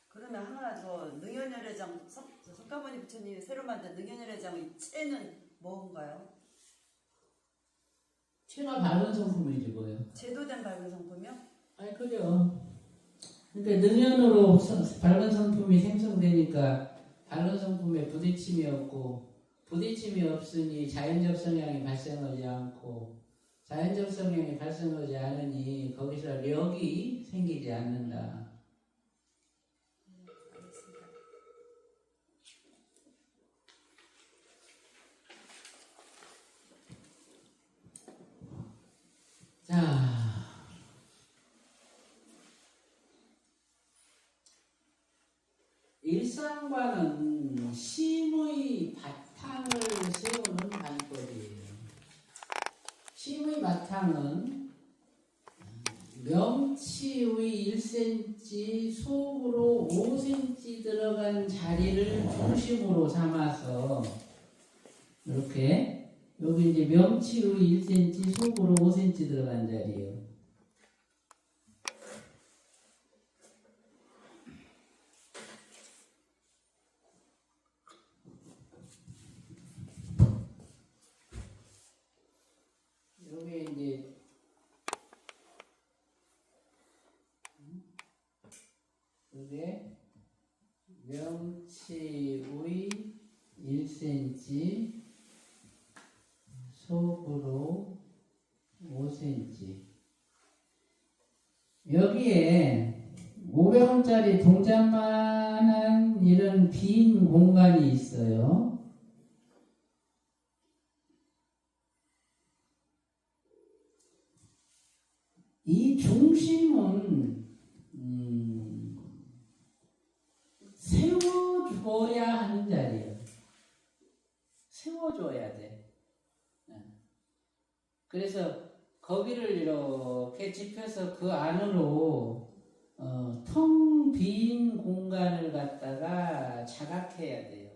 그러면 하나 더 능연열애장 석가모니 부처님이 새로 만든 능연열애장의 체는 뭔가요? 체가 밝은 성품이지 뭐예요. 제도된 밝은 성품이요? 아니 그죠. 그러니까 능연으로 밝은 성품이 생성되니까 밝은 성품에 부딪힘이 없고 부딪힘이 없으니 자연적 성향이 발생하지 않고 자연적 성향이 발생하지 않으니 거기서 력이 생기지 않는다. 자, 일상과는 심의 바탕을 세우는 방법이에요. 심의 바탕은 명치의 1cm, 속으로 5cm 들어간 자리를 중심으로 삼아서 이렇게 여기 이제 명치의 1cm, 속으로 5cm 들어간 자리예요. 여기 이제 이게 명치의 1cm, 속으로 5cm. 여기에 500원짜리 동전만한 이런 빈 공간이 있어요. 이 중심은 세워줘야 하는 자리예요. 세워줘야 돼. 그래서 거기를 이렇게 짚어서 그 안으로 텅 빈 공간을 갖다가 자각해야 돼요.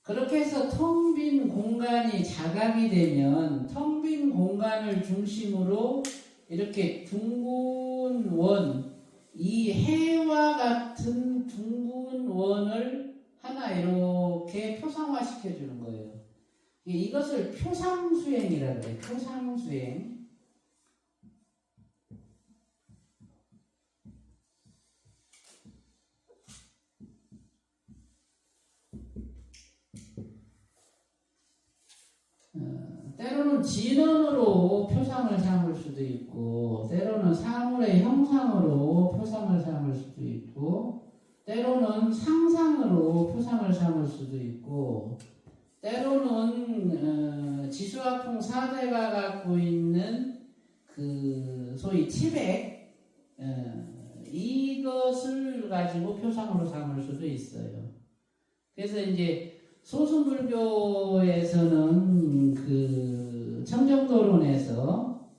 그렇게 해서 텅 빈 공간이 자각이 되면 텅 빈 공간을 중심으로 이렇게 둥근 원, 이 해와 같은 둥근 원을 하나 이렇게 표상화 시켜주는 거예요. 이것을 표상수행이라고 해요. 표상수행. 때로는 진원으로 표상을 삼을 수도 있고, 때로는 사물의 형상으로 표상을 삼을 수도 있고, 때로는 상상으로 표상을 삼을 수도 있고, 때로는 지수화풍 4대가 갖고 있는 그 소위 치백, 이것을 가지고 표상으로 삼을 수도 있어요. 그래서 이제 소수불교에서는 그 청정도론에서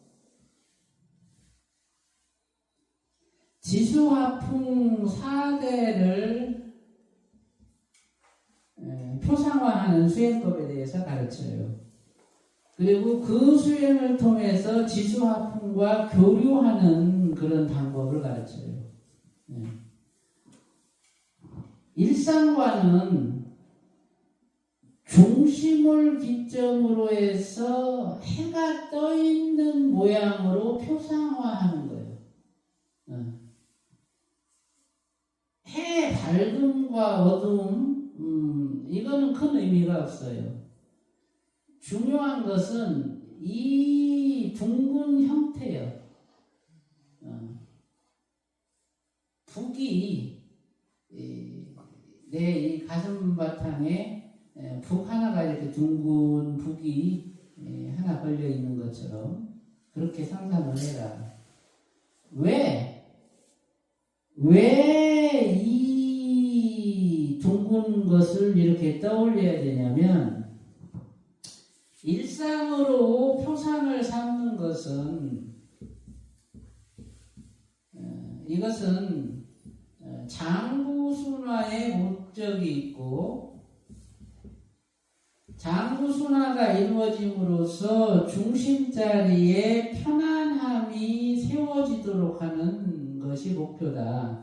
지수화풍 4대를 표상화하는 수행법에 대해서 가르쳐요. 그리고 그 수행을 통해서 지수화풍과 교류하는 그런 방법을 가르쳐요. 일상과는 중심을 기점으로 해서 해가 떠 있는 모양으로 표상화하는 거예요. 해 밝음과 어두움, 이거는 큰 의미가 없어요. 중요한 것은 이 둥근 형태예요. 북이 내 이 가슴 바탕에 북 하나가 이렇게 둥근 북이 하나 걸려 있는 것처럼 그렇게 상상을 해라. 왜 이 둥근 것을 이렇게 떠올려야 되냐면, 일상으로 표상을 삼는 것은 이것은 장구순화의 목적이 있고, 장구순화가 이루어짐으로써 중심자리에 편안함이 세워지도록 하는 것이 목표다.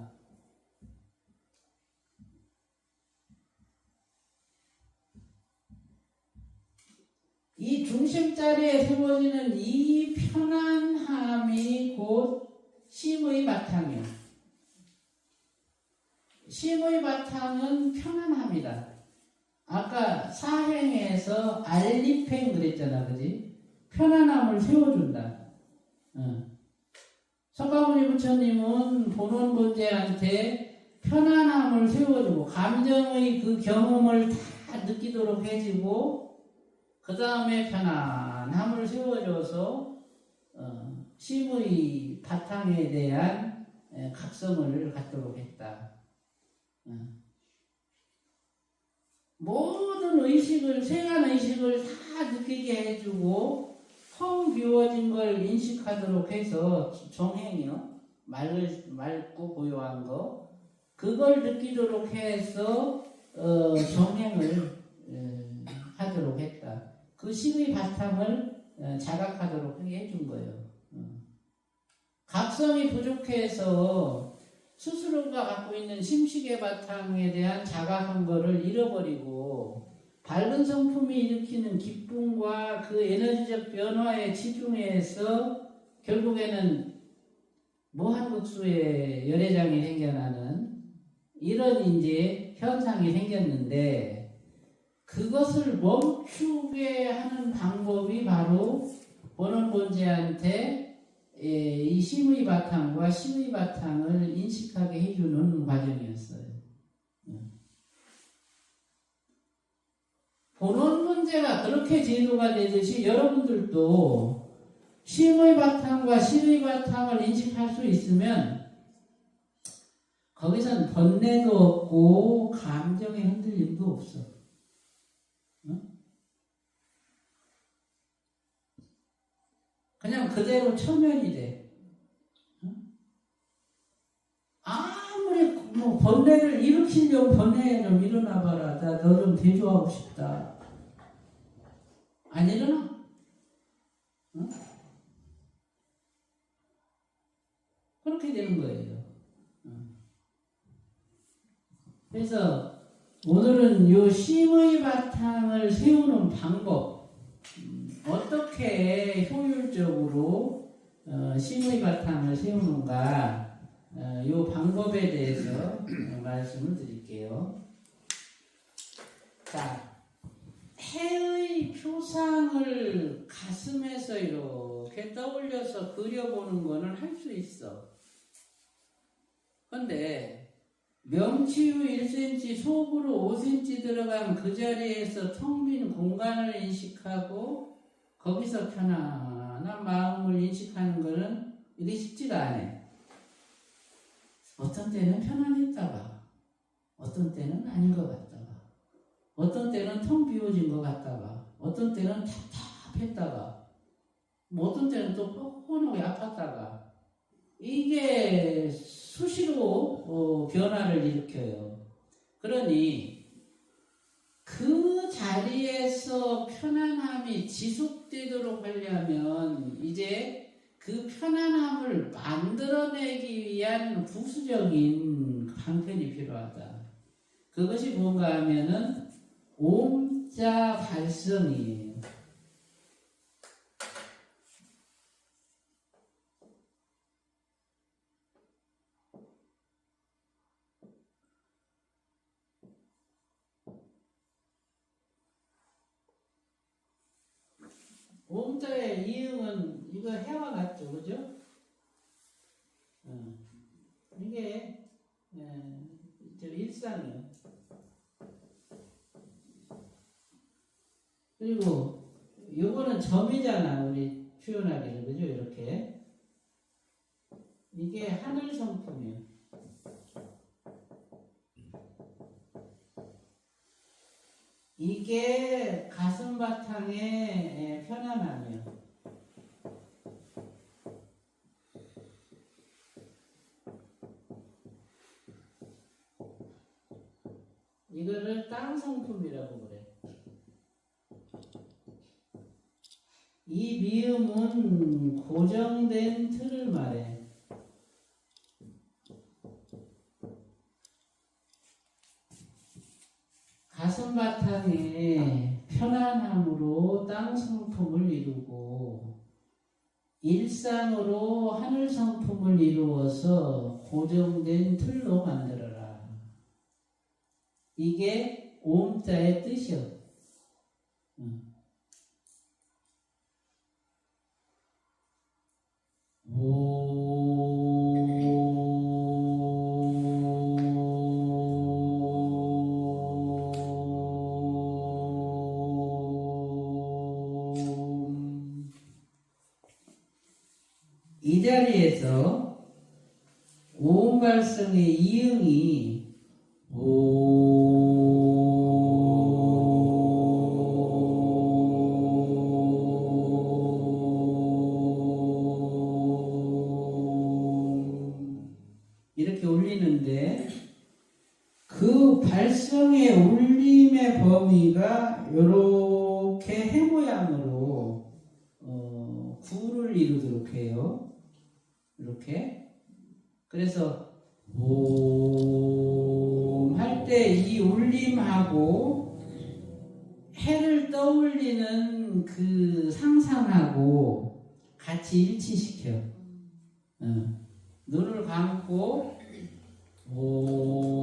이 중심자리에 세워지는 이 편안함이 곧 심의 바탕이에요. 심의 바탕은 편안함이다. 아까 사행에서 알립행 그랬잖아, 그지? 편안함을 세워준다. 석가모니 부처님은 본원본제한테 편안함을 세워주고 감정의 그 경험을 다 느끼도록 해주고, 그 다음에 편안함을 세워줘서 심의 바탕에 대한 각성을 갖도록 했다. 모든 의식을, 생한 의식을 다 느끼게 해주고 텅 비워진 걸 인식하도록 해서 정행이요, 맑고 고요한 거, 그걸 느끼도록 해서 정행을 하도록 했다. 그 심의 바탕을 자각하도록 해준 거예요. 각성이 부족해서 스스로가 갖고 있는 심식의 바탕에 대한 자각한 거를 잃어버리고 밝은 성품이 일으키는 기쁨과 그 에너지적 변화에 치중해서 결국에는 무한국수의 열애장이 생겨나는 이런 이제 현상이 생겼는데 그것을 멈추게 하는 방법이 바로 본원본제한테 이 심의 바탕과 심의 바탕을 인식하게 해주는 과정이었어요. 본원 문제가 그렇게 제도가 되듯이 여러분들도 심의 바탕과 심의 바탕을 인식할 수 있으면 거기선 번뇌도 없고 감정의 흔들림도 없어. 그냥 그대로 초면이 돼. 아무리 뭐 번뇌를 일으키려고 번뇌에 좀 일어나봐라. 나 너 좀 대조하고 싶다. 안 일어나? 그렇게 되는 거예요. 그래서 오늘은 요 심의 바탕을 세우는 방법, 어떻게 효율적으로 심의 바탕을 세우는가, 요 방법에 대해서 말씀을 드릴게요. 자, 해의 표상을 가슴에서 이렇게 떠올려서 그려보는 거는 할 수 있어. 근데 명치유 1cm, 속으로 5cm 들어간 그 자리에서 텅 빈 공간을 인식하고 거기서 편안한 마음을 인식하는 거는 이게 쉽지가 않아요. 어떤 때는 편안했다가 어떤 때는 아닌 것 같다가 어떤 때는 텅 비워진 것 같다가 어떤 때는 답답했다가 뭐 어떤 때는 또 뻐근하게 아팠다가 이게 수시로 변화를 일으켜요. 그러니 그 자리에서 편안함이 지속되도록 하려면 이제 그 편안함을 만들어내기 위한 부수적인 방편이 필요하다. 그것이 뭔가 하면은 옴자 발성이에요. 옴자의 이응은 이거 해와 같죠, 그죠? 이게 저 일상이에요. 그리고 요거는 점이잖아, 우리 표현하기는, 그죠? 이렇게 이게 하늘 성품이에요. 이게 가슴 바탕의 편안함이에요. 이거를 땅 성품이라고 그래. 이 미음은 고정된 틀을 말해. 가슴 바탕에 편안함으로 땅 성품을 이루고 일상으로 하늘 성품을 이루어서 고정된 틀로 만들어라. 이게 옴자의 뜻이요. 이 자리에서 오음 발성의 이응이 이렇게 울리는데 그 발성의 울림의 범위가 이렇게 해 모양으로 구를 이루도록 해요. 이렇게. 그래서 옴 할 때 이 울림하고 해를 떠올리는 그 상상하고 같이 일치시켜. 눈을 감고 오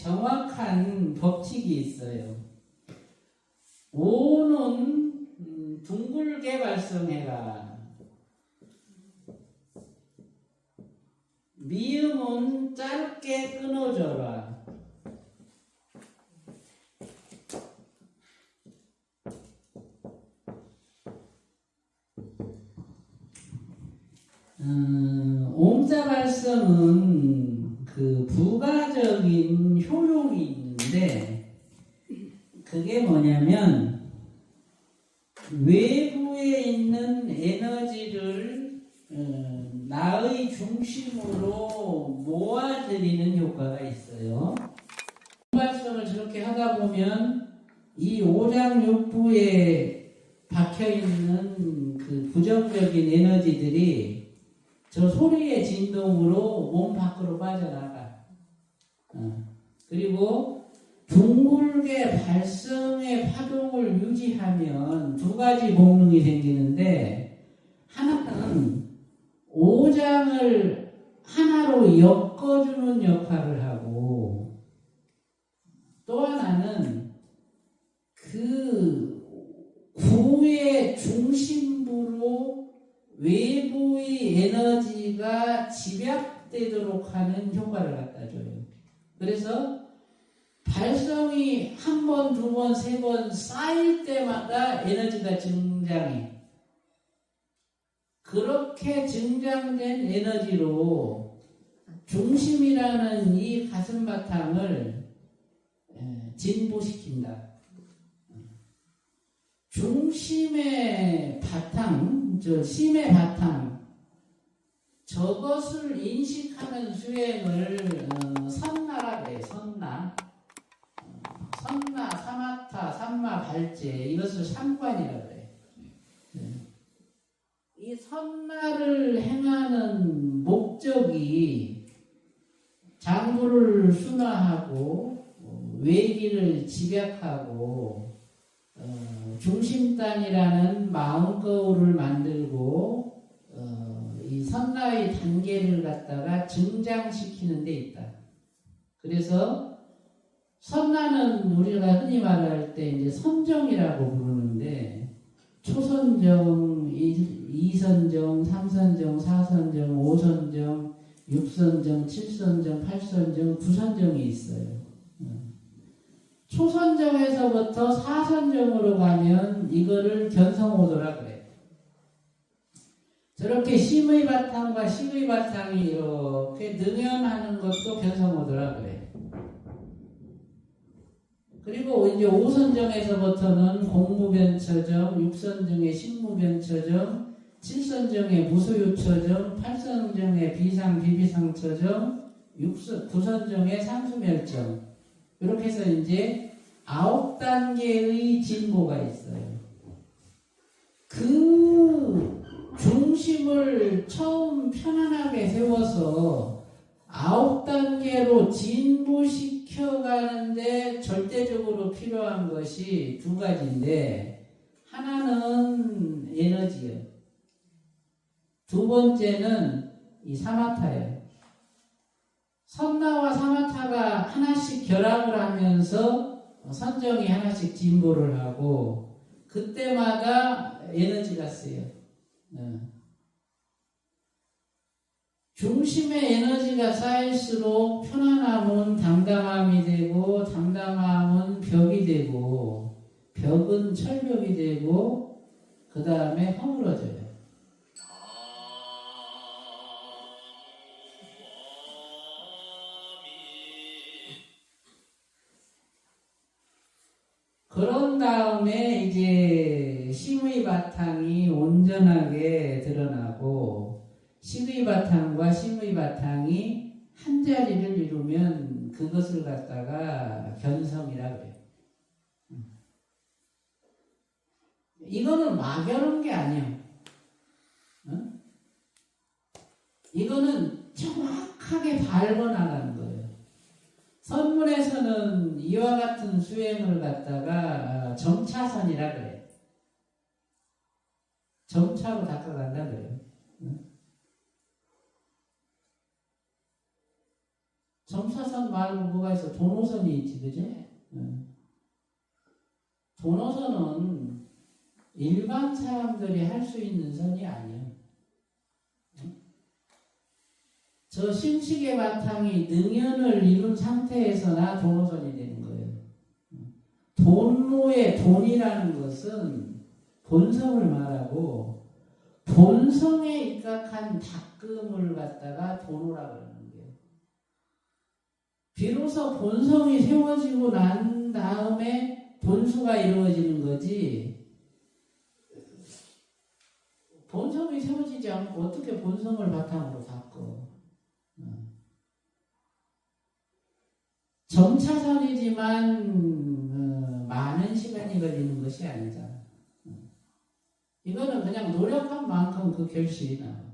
정확한 법칙이 있어요. 오는 둥글게 발성해라. 미음은 짧게 끊어줘라. 옴자 발성은 그 부가적인 효용이 있는데 그게 뭐냐면 외부에 있는 에너지를 나의 중심으로 모아들이는 효과가 있어요. 발성을 저렇게 하다 보면 이 오장육부에 박혀있는 그 부정적인 에너지들이 저 소리의 진동으로 몸 밖으로 빠져나가. 그리고 둥글게 발성의 파동을 유지하면 두 가지功能이 생기는데 하나는 오장을 하나로 엮어주는 역할을 하고 또 하나는 그 구의 중심부로 외부의 에너지가 집약되도록 하는 효과를 갖다 줘요. 그래서 발성이 한 번, 두 번, 세 번 쌓일 때마다 에너지가 증장해. 그렇게 증장된 에너지로 중심이라는 이 가슴 바탕을 진보시킨다. 중심의 바탕, 심의 바탕, 저것을 인식하는 수행을 선나라 그래. 선나, 사마타, 삼마, 발제, 이것을 삼관이라 그래. 이 선나를 행하는 목적이 장부를 순화하고 외기를 집약하고 중심단이라는 마음거울을 만들고 이 선나의 단계를 갖다가 증장시키는 데 있다. 그래서 선나는 우리가 흔히 말할 때 이제 선정이라고 부르는데 초선정, 2선정, 3선정, 4선정, 5선정, 6선정, 7선정, 8선정, 9선정이 있어요. 초선정에서부터 4선정으로 가면 이거를 견성오도라 그래. 저렇게 심의 바탕과 식의 바탕이 이렇게 능연하는 것도 견성오도라 그래. 그리고 이제 5선정에서부터는 공무변처정, 6선정의 식무변처정, 7선정의 무소유처정, 8선정의 비상비비상처정, 9선정의 상수멸정. 이렇게 해서 이제 9단계의 진보가 있어요. 그 중심을 처음 편안하게 세워서 9단계로 진보시켜가는데 절대적으로 필요한 것이 두 가지인데 하나는 에너지예요. 두 번째는 이 사마타예요. 선나와 사마타가 하나씩 결합을 하면서 선정이 하나씩 진보를 하고 그때마다 에너지가 쓰여요. 중심의 에너지가 쌓일수록 편안함은 담담함이 되고 담담함은 벽이 되고 벽은 철벽이 되고 그 다음에 허물어져요. 그런 다음에 이제 심의 바탕이 온전하게 드러나고 식의 바탕과 심의 바탕이 한 자리를 이루면 그것을 갖다가 견성이라 그래요. 이거는 막연한 게 아니에요. 이거는 정확하게 밟아나가는 거예요. 선문에서는 이와 같은 수행을 갖다가 점차선이라 그래요. 점차로 닦아간다 그래요. 점차선 말고 뭐가 있어? 도노선이 있지, 그지? 도노선은 일반 사람들이 할 수 있는 선이 아니야. 저 신식의 바탕이 능연을 이룬 상태에서나 도노선이 되는 거예요. 돈노의 돈이라는 것은 본성을 말하고 본성에 입각한 닦음을 갖다가 돈노라 그러는 거예요. 비로소 본성이 세워지고 난 다음에 본수가 이루어지는 거지, 본성이 세워지지 않고 어떻게 본성을 바탕으로 닦어? 점차선이지만 많은 시간이 걸리는 것이 아니잖아. 이거는 그냥 노력한 만큼 그 결실이 나와.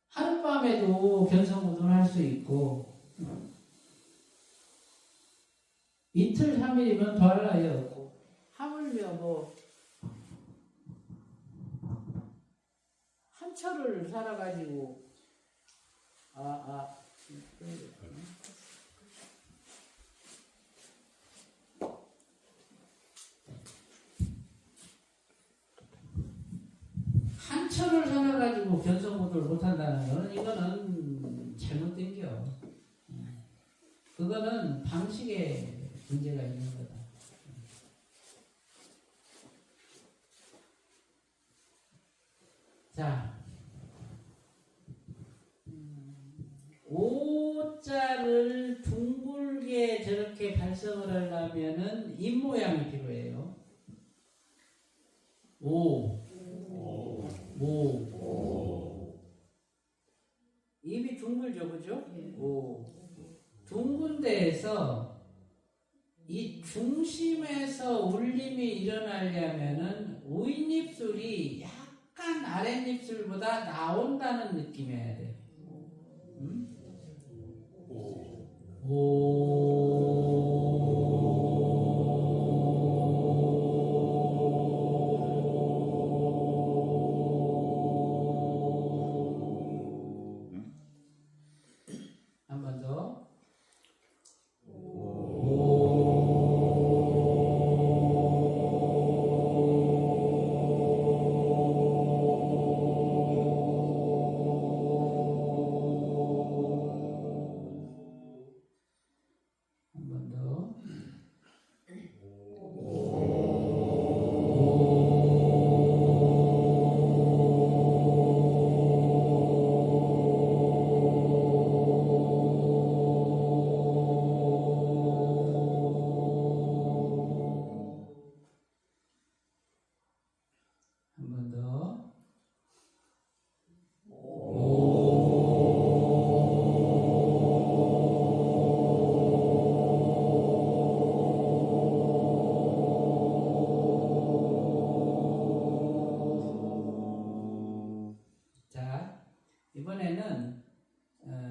하룻밤에도 견성우도를 할 수 있고 이틀 3일이면 더할 나위 없고 하물며 뭐 한철을 살아가지고 한철을 살아가지고 견성우도를 못한다는 거는 이거는 잘못된 겨. 그거는 방식에 문제가 있는 거다. 자, 오자를 둥글게 저렇게 발성을 하려면은 입 모양이 필요해요. 오. 입이 둥글죠, 그죠? 오. 둥근 데에서 이 중심에서 울림이 일어나려면은 윗입술이 약간 아랫입술보다 나온다는 느낌이어야 돼. 한 번 더. 한 번 더. 한 번 더. 자, 이번에는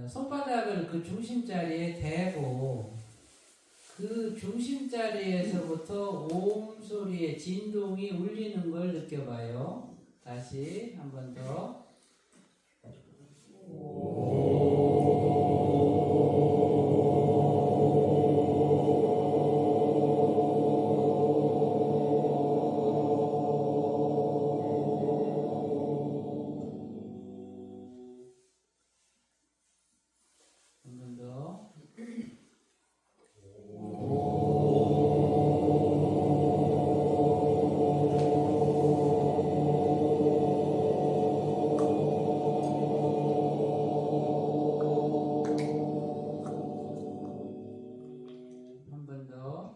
손바닥을 그 중심자리에 대고 그 중심자리에서부터 오음 소리의 진동이 울리는 걸 느껴봐요. 다시 한 번 더. 한 번 더. 한 번 더.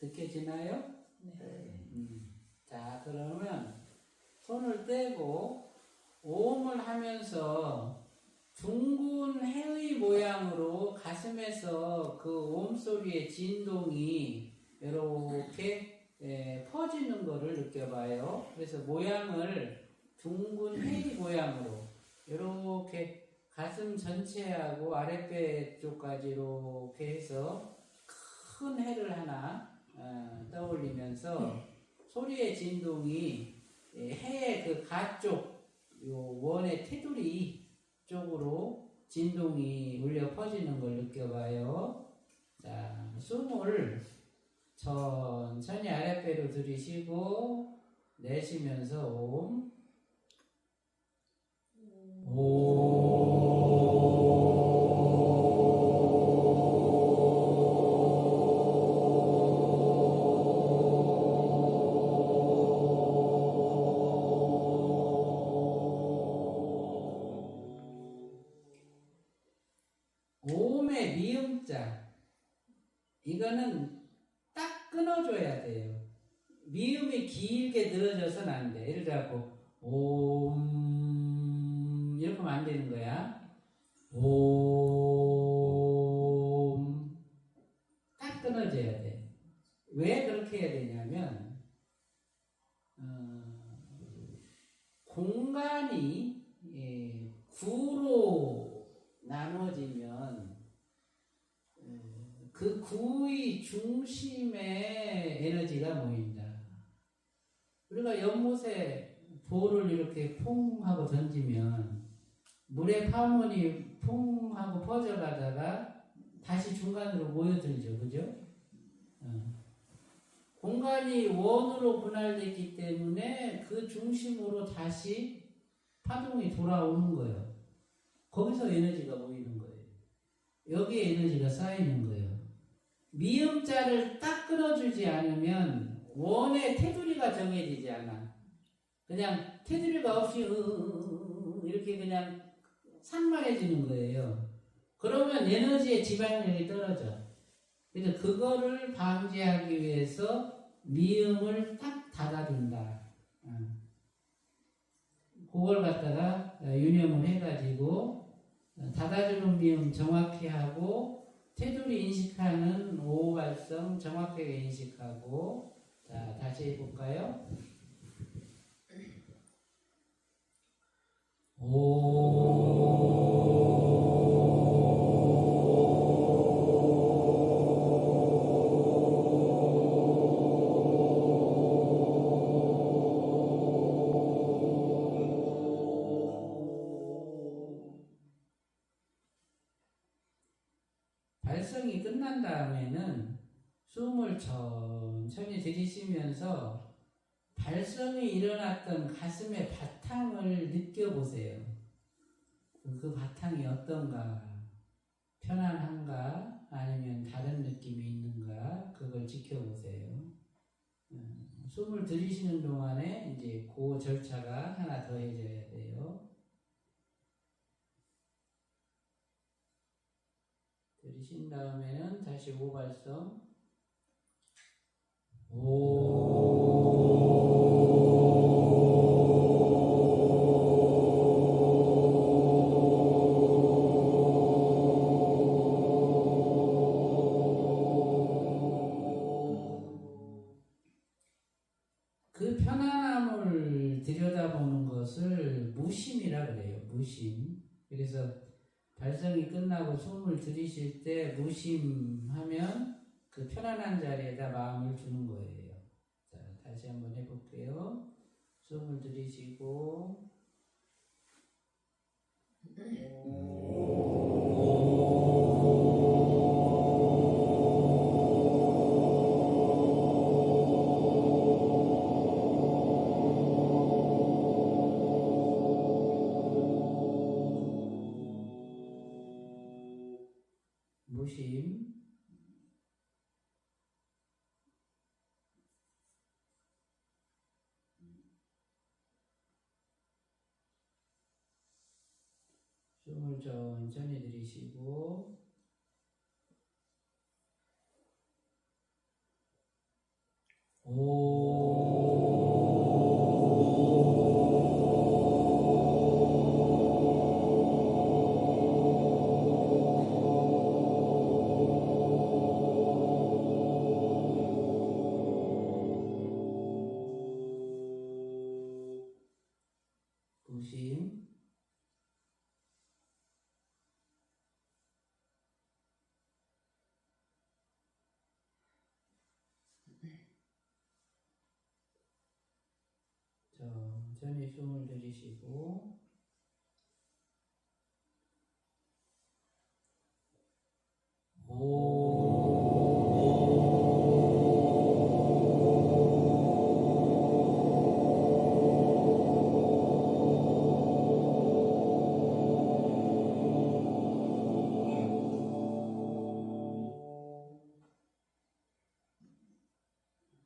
느껴지나요? 네. 자, 그러면 손을 떼고 오음을 하면서 둥근 해의 모양으로 가슴에서 그 오음 소리의 진동이 이렇게 퍼지는 거를 느껴봐요. 그래서 모양을 둥근 해의 모양으로 이렇게 가슴 전체하고 아랫배 쪽까지 이렇게 해서 큰 해를 하나 떠올리면서 소리의 진동이 해의 그 가쪽 요 원의 테두리 쪽으로 진동이 울려 퍼지는 걸 느껴봐요. 자, 숨을 천천히 아랫배로 들이쉬고 내쉬면서 옴. 오음의 미음자 이거는 딱 끊어줘야 돼요. 미음이 길게 늘어져서는 안 돼. 예를 들어 옴 이렇게 하면 안 되는 거야. 옴 딱 끊어져야 돼. 왜 그렇게 해야 되냐면 공간이 구로 나눠지면 그 구의 중심에 에너지가 모인다. 우리가 연못에 볼을 이렇게 퐁 하고 던지면 물의 파문이 퐁 하고 퍼져가다가 다시 중간으로 모여들죠. 그죠? 공간이 원으로 분할됐기 때문에 그 중심으로 다시 파동이 돌아오는 거예요. 거기서 에너지가 모이는 거예요. 여기에 에너지가 쌓이는 거예요. 미음자를 딱 끊어주지 않으면 원의 테두리가 정해지지 않아. 그냥 테두리가 없이 이렇게 그냥 산만해지는 거예요. 그러면 에너지의 지방력이 떨어져. 그래서 그거를 방지하기 위해서 미음을 딱 닫아준다. 그걸 갖다가 유념을 해가지고 닫아주는 미음 정확히 하고 테두리 인식하는 오발성 정확하게 인식하고. 자, 다시 해볼까요? 발성이 끝난 다음에는 숨을 천천히 들이쉬면서 발성이 일어났던 가슴의 바탕을 느껴보세요. 그 바탕이 어떤가? 편안한가? 아니면 다른 느낌이 있는가? 그걸 지켜보세요. 숨을 들이쉬는 동안에 이제 그 절차가 하나 더해져야 돼요. 들이신 다음에는 다시 오발성. 그 편안함을 들여다보는 것을 무심이라 그래요. 무심. 그래서 발성이 끝나고 숨을 들이쉴 때 무심하면 그 편안한 자리에다 마음을 두는 거예요. 자, 다시 한번 해볼게요. 숨을 들이쉬고 무심. 숨을 천천히 들이쉬고 무심. 천천히 숨을 들이쉬고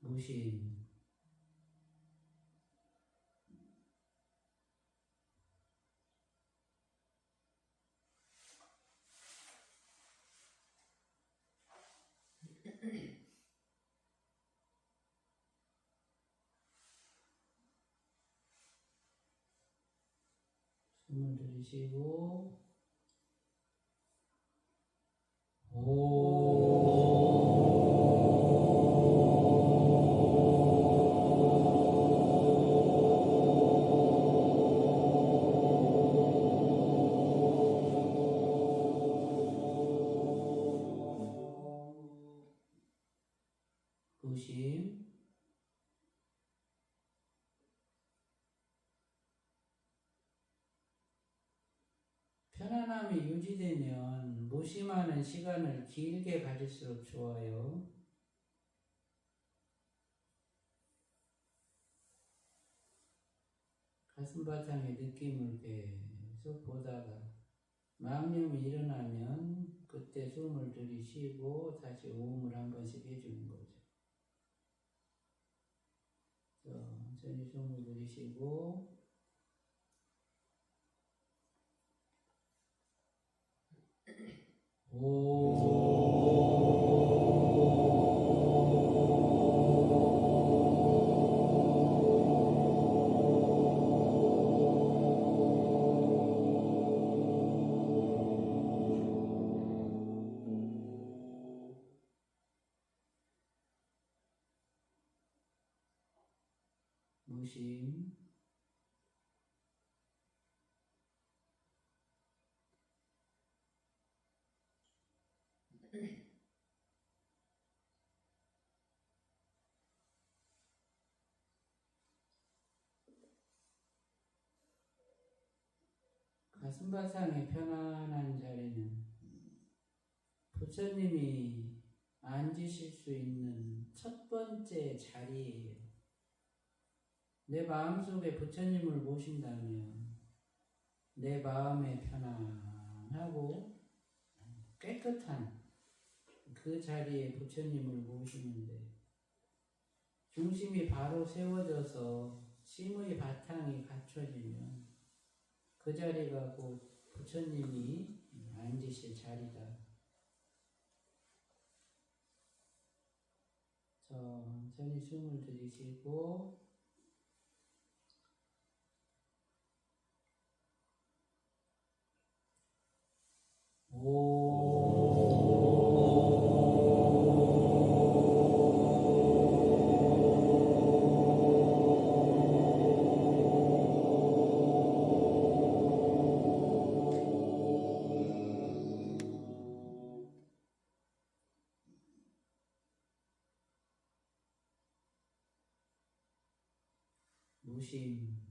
무심. 숨을 들이쉬고 무심. 편안함이 유지되면 무심하는 시간을 길게 가질수록 좋아요. 가슴바탕의 느낌을 계속 보다가 망념이 일어나면 그때 숨을 들이쉬고 다시 호흡을 한 번씩 해주는 거죠. 천천히 숨을 들이쉬고 무심. 가슴바탕의 편안한 자리는 부처님이 앉으실 수 있는 첫 번째 자리예요. 내 마음속에 부처님을 모신다면 내 마음에 편안하고 깨끗한 그 자리에 부처님을 모시는데 중심이 바로 세워져서 심의 바탕이 갖춰지면 그 자리가 곧 부처님이 앉으실 자리다. 천천히 숨을 들이쉬고 무심.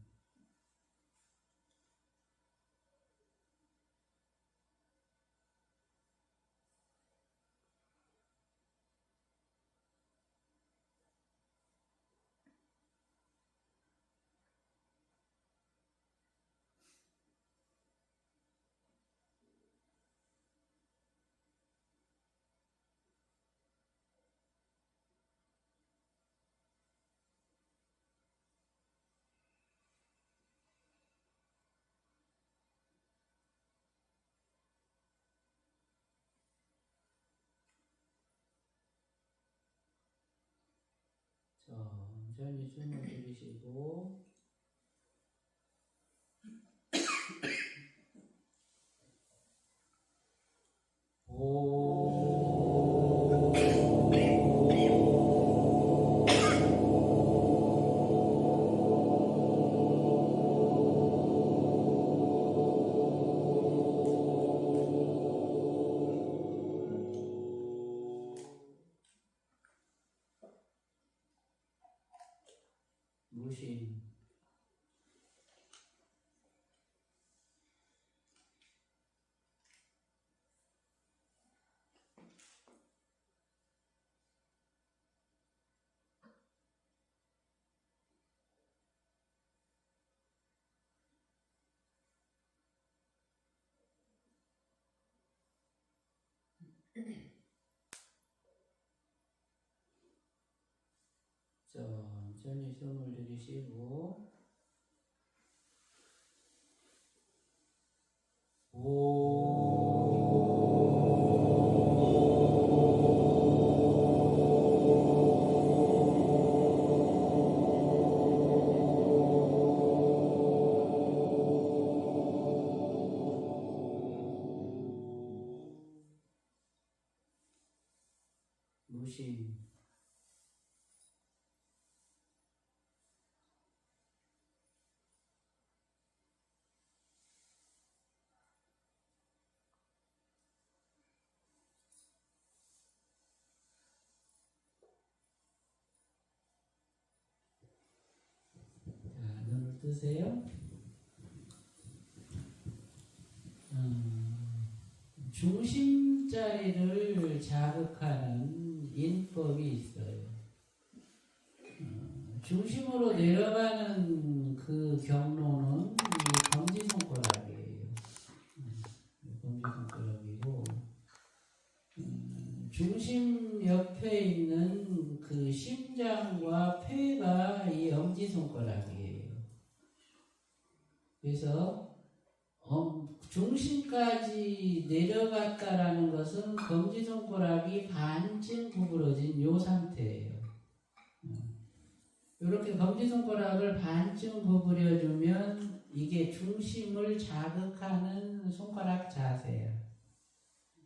천천히 숨을 들이쉬고 무심. 숨을 들이쉬고 무심. 자, 눈을 뜨세요. 중심자리를 자극하는 인법이 있어요. 중심으로 내려가는 그 경로는 이 검지손가락이에요. 검지손가락이고, 중심 옆에 있는 그 심장과 폐가 이 엄지손가락이에요. 그래서 중심까지 내려갔다라는 것은 검지손가락이 반쯤 구부러진 요 상태예요. 이렇게 검지손가락을 반쯤 구부려주면 이게 중심을 자극하는 손가락 자세예요.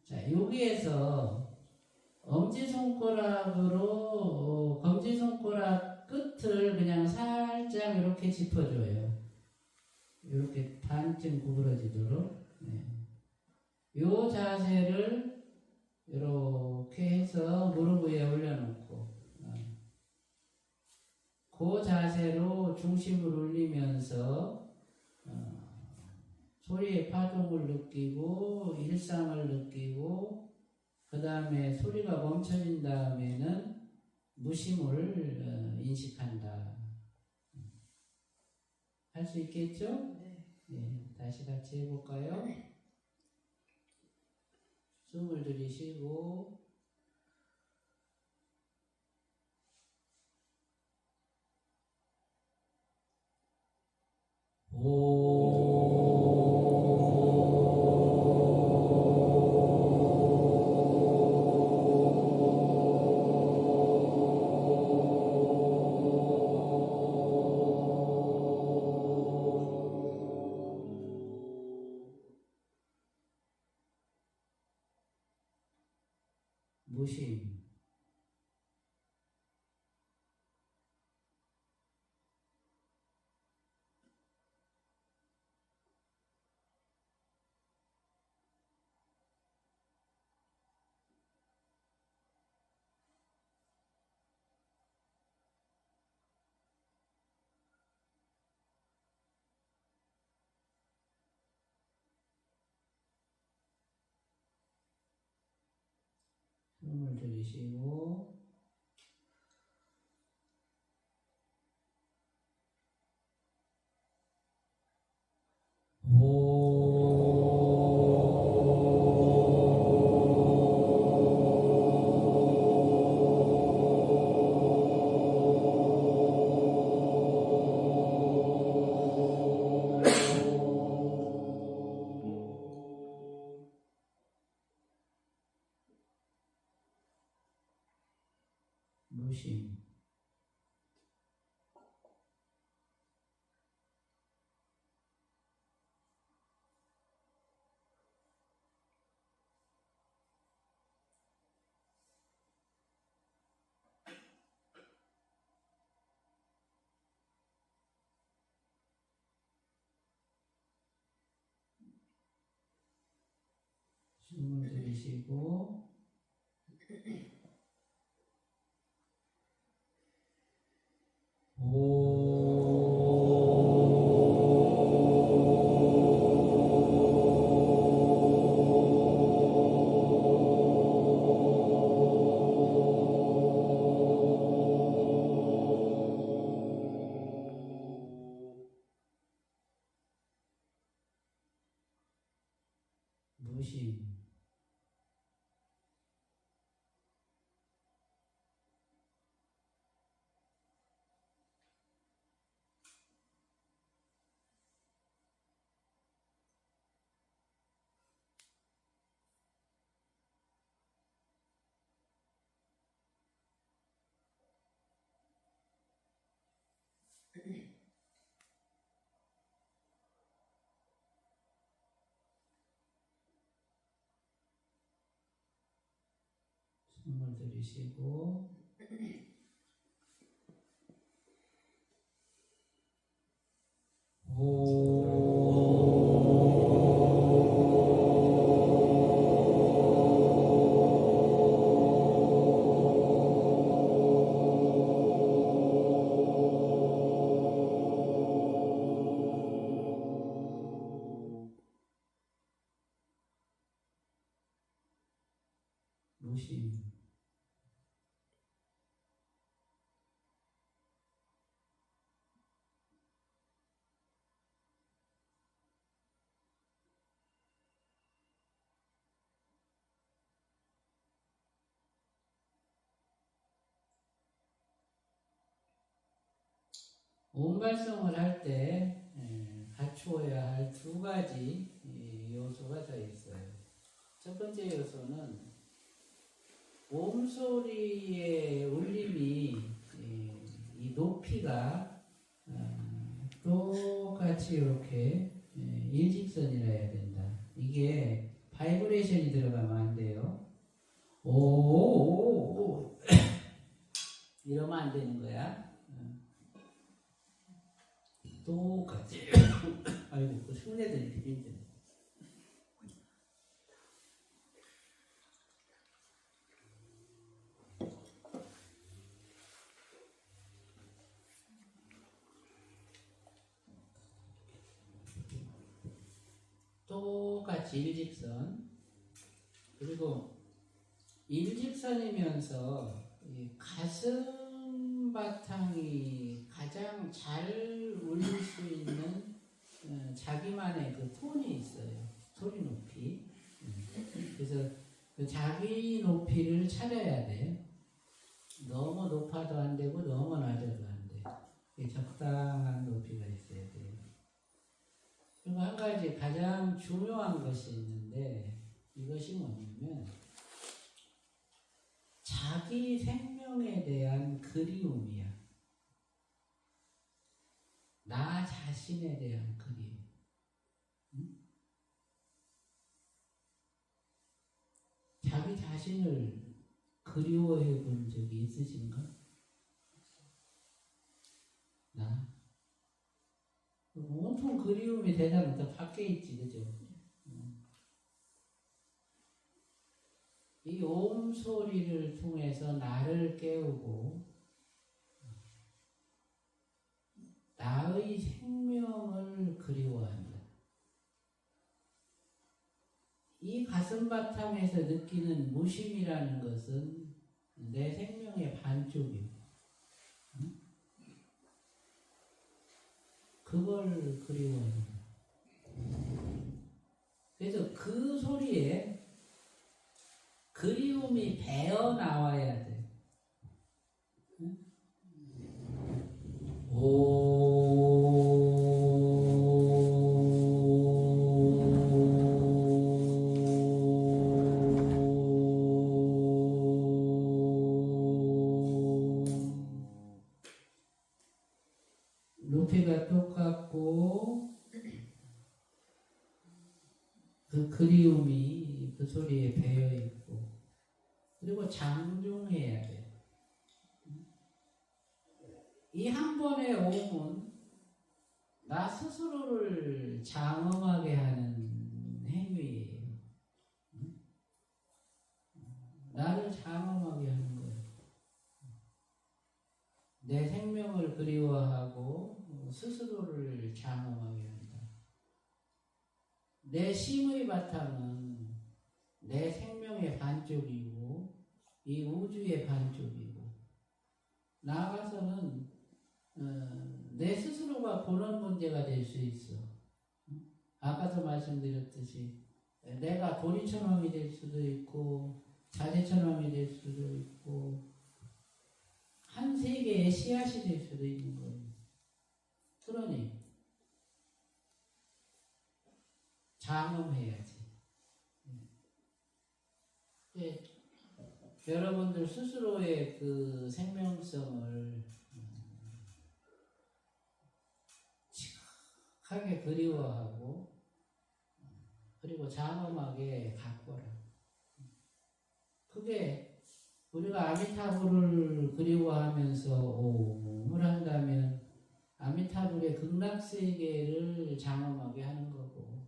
자, 여기에서 엄지손가락으로 검지손가락 끝을 그냥 살짝 이렇게 짚어줘요. 이렇게 반쯤 구부러지도록. 네. 요 자세를 이렇게 해서 무릎 위에 올려놓고 그 자세로 중심을 올리면서 소리의 파동을 느끼고 일상을 느끼고 그 다음에 소리가 멈춰진 다음에는 무심을 인식한다. 할 수 있겠죠? 네. 다시 같이 해볼까요? 숨을 들이쉬고 무심. 숨을 들이쉬고 무심. 숨을 들이쉬고 무심. 선물 드리시고 무심 온발성을 할 때 갖추어야 할 두 가지 요소가 더 있어요. 첫 번째 요소는 옴소리의 울림이 이 높이가 똑같이 이렇게 일직선이라 해야 된다. 이게 바이브레이션이 들어가면 안 돼요. 오 이러면 안 되는 거야. 똑같이 아이고 그 흉내들이 힘드네. 똑같이 일직선. 그리고 일직선이면서 이 가슴 바탕이 가장 잘 울릴 수 있는 자기만의 그 톤이 있어요. 소리 높이. 그래서 그 자기 높이를 찾아야 돼. 너무 높아도 안 되고 너무 낮아도 안 돼. 적당한 높이가 있어야 돼요. 그리고 한 가지 가장 중요한 것이 있는데 이것이 뭐냐면 자기 생명에 대한 그리움이야. 나 자신에 대한 그리움. 응? 자기 자신을 그리워해 본 적이 있으신가? 나? 온통 그리움이 대단히 더 밖에 있지, 그죠? 이 옴 소리를 통해서 나를 깨우고 나의 생명을 그리워한다. 이 가슴 바탕에서 느끼는 무심이라는 것은 내 생명의 반쪽이고 그걸 그리워한다. 그래서 그 소리에 그리움이 배어 나와야 돼. 응? 높이가 똑같고 그 그리움이 그 소리에 배어 있고 그리고 장중해야 돼. 이 한 번의 오음은 나 스스로를 장엄하게 하는 행위예요. 나를 장엄하게 하는 거예요. 내 생명을 그리워하고 스스로를 장엄하게 한다. 내 심의 바탕은 내 생명의 반쪽이고 이 우주의 반쪽이고 나아가서는 내 스스로가 보는 문제가 될 수 있어. 아까도 말씀드렸듯이 내가 도리처럼이 될 수도 있고 자제처럼이 될 수도 있고 한 세계의 씨앗이 될 수도 있는 거예요. 그러니 장엄해야지. 여러분들 스스로의 그 생명성을 지극하게 그리워하고 그리고 장엄하게 가꿔라. 그게 우리가 아미타불을 그리워하면서 오음을 한다면 아미타불의 극락세계를 장엄하게 하는 거고,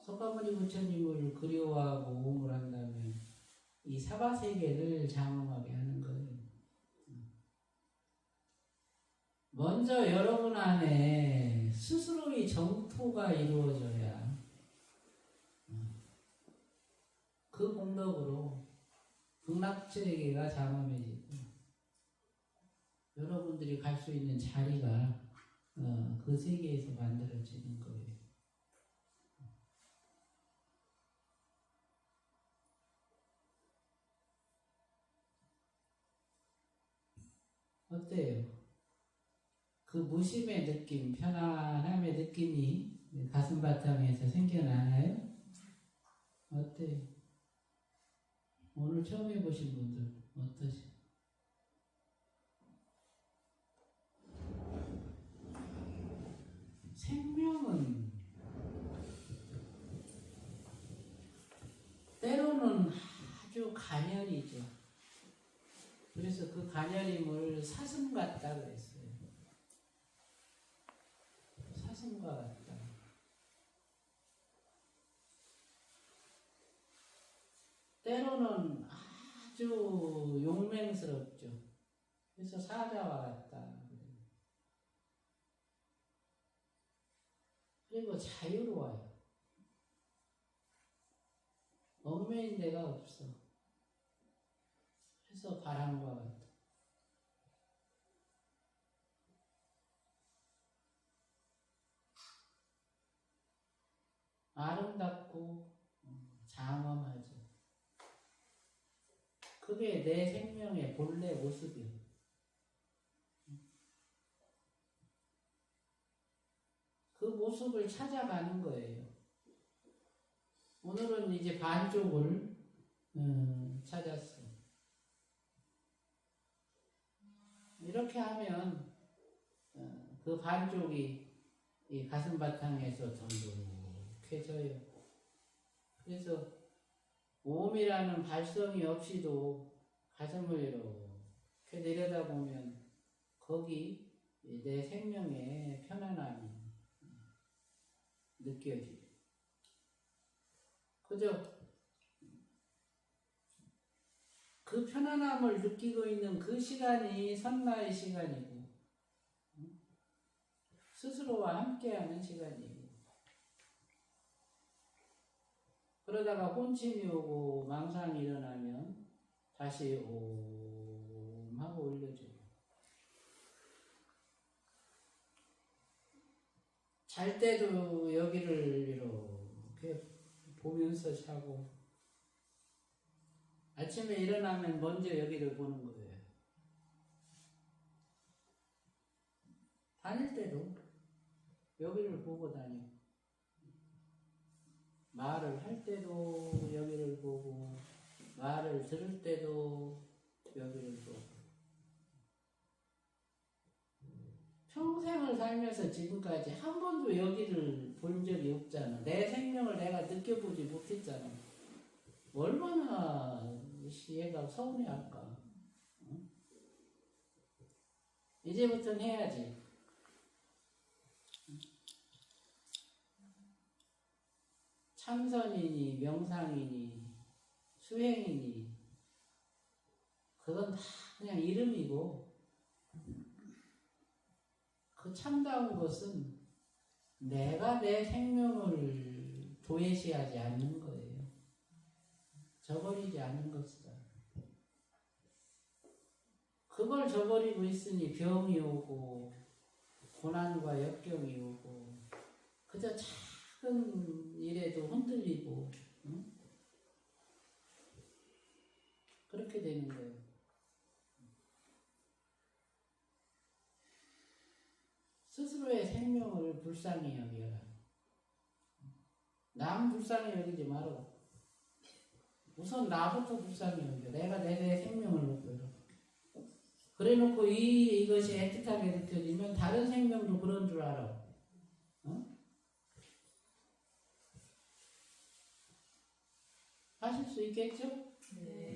석가모니 부처님을 그리워하고 오음을 한다면 이 사바세계를 장엄하게 하는 거예요. 먼저 여러분 안에 스스로의 정토가 이루어져야 그 공덕으로 극락세계가 장엄해지고 여러분들이 갈 수 있는 자리가 그 세계에서 만들어지는 거예요. 어때요? 그 무심의 느낌, 편안함의 느낌이 가슴바탕에서 생겨나나요? 어때요? 오늘 처음 해보신 분들 어떠세요? 생명은 때로는 아주 가녀리죠. 그래서 그 가녀림을 사슴 같다 그랬어요. 사슴과 같다. 때로는 아주 용맹스럽죠. 그래서 사자와 같다. 그리고 자유로워요. 얽매인 데가 없어. 그래서 바람과 같다. 아름답고 장엄하죠. 그게 내 생명의 본래 모습이에요. 그 모습을 찾아가는 거예요. 오늘은 이제 반쪽을 찾았어요. 이렇게 하면 그 반쪽이 이 가슴바탕에서 둥둥해져요. 그래서 오음이라는 발성이 없이도 가슴을 이렇게 내려다보면 거기 내 생명의 편안함이 느껴지죠. 그죠? 그 편안함을 느끼고 있는 그 시간이 선마의 시간이고 스스로와 함께하는 시간이에요. 그러다가 혼침이 오고 망상이 일어나면 다시 옴 하고 올려줘요. 잘 때도 여기를 이렇게 보면서 자고 아침에 일어나면 먼저 여기를 보는 거예요. 다닐 때도 여기를 보고 다녀. 말을 할 때도 여기를 보고 말을 들을 때도 여기를 보고 평생을 살면서 지금까지 한 번도 여기를 본 적이 없잖아. 내 생명을 내가 느껴보지 못했잖아. 얼마나 얘가 서운해할까. 응? 이제부터는 해야지. 참선이니 명상이니 수행이니 그건 다 그냥 이름이고 그 참다운 것은 내가 내 생명을 도외시하지 않는 거예요. 저버리지 않는 것이다. 그걸 저버리고 있으니 병이 오고 고난과 역경이 오고 그저 작은 일에도 흔들리고 응? 그렇게 되는 거예요. 스스로의 생명을 불쌍히 여겨라. 남 불쌍히 여기지 말어. 우선 나부터 불쌍히 여겨. 내가 내 생명을 놓고 그래 놓고 이것이 애틋하게 느껴지면 다른 생명도 그런 줄 알아. 어? 하실 수 있겠죠? 네.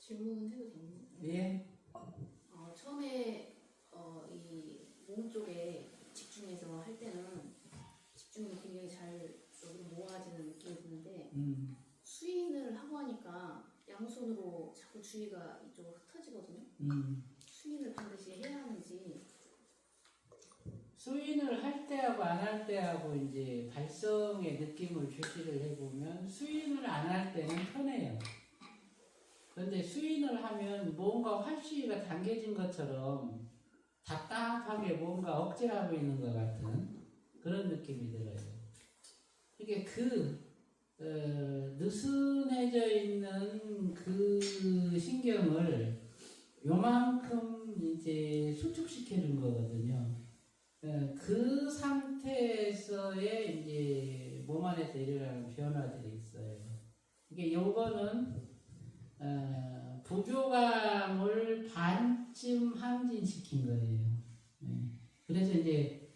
질문해도 되나요? 예. 처음에 이 몸 쪽에 집중해서 할 때는 집중이 굉장히 잘 여기로 모아지는 느낌이 드는데 수인을 하고 하니까 양손으로 자꾸 주의가 이쪽으로 흩어지거든요. 수인을 반드시 해야 하는지. 수인을 할 때하고 안 할 때하고 이제 발성의 느낌을 주시를 해보면 수인을 안 할 때는 편해요. 그런데 수인을 하면 뭔가 활주위가 당겨진 것처럼 답답하게 뭔가 억제하고 있는 것 같은 그런 느낌이 들어요. 이게 느슨해져 있는 그 신경을 요만큼 이제 수축시키는 거거든요. 그 상태에서의 이제 몸 안에서 일어나는 변화들이 있어요. 이게 요거는 부교감을 반쯤 항진시킨 거예요. 그래서 이제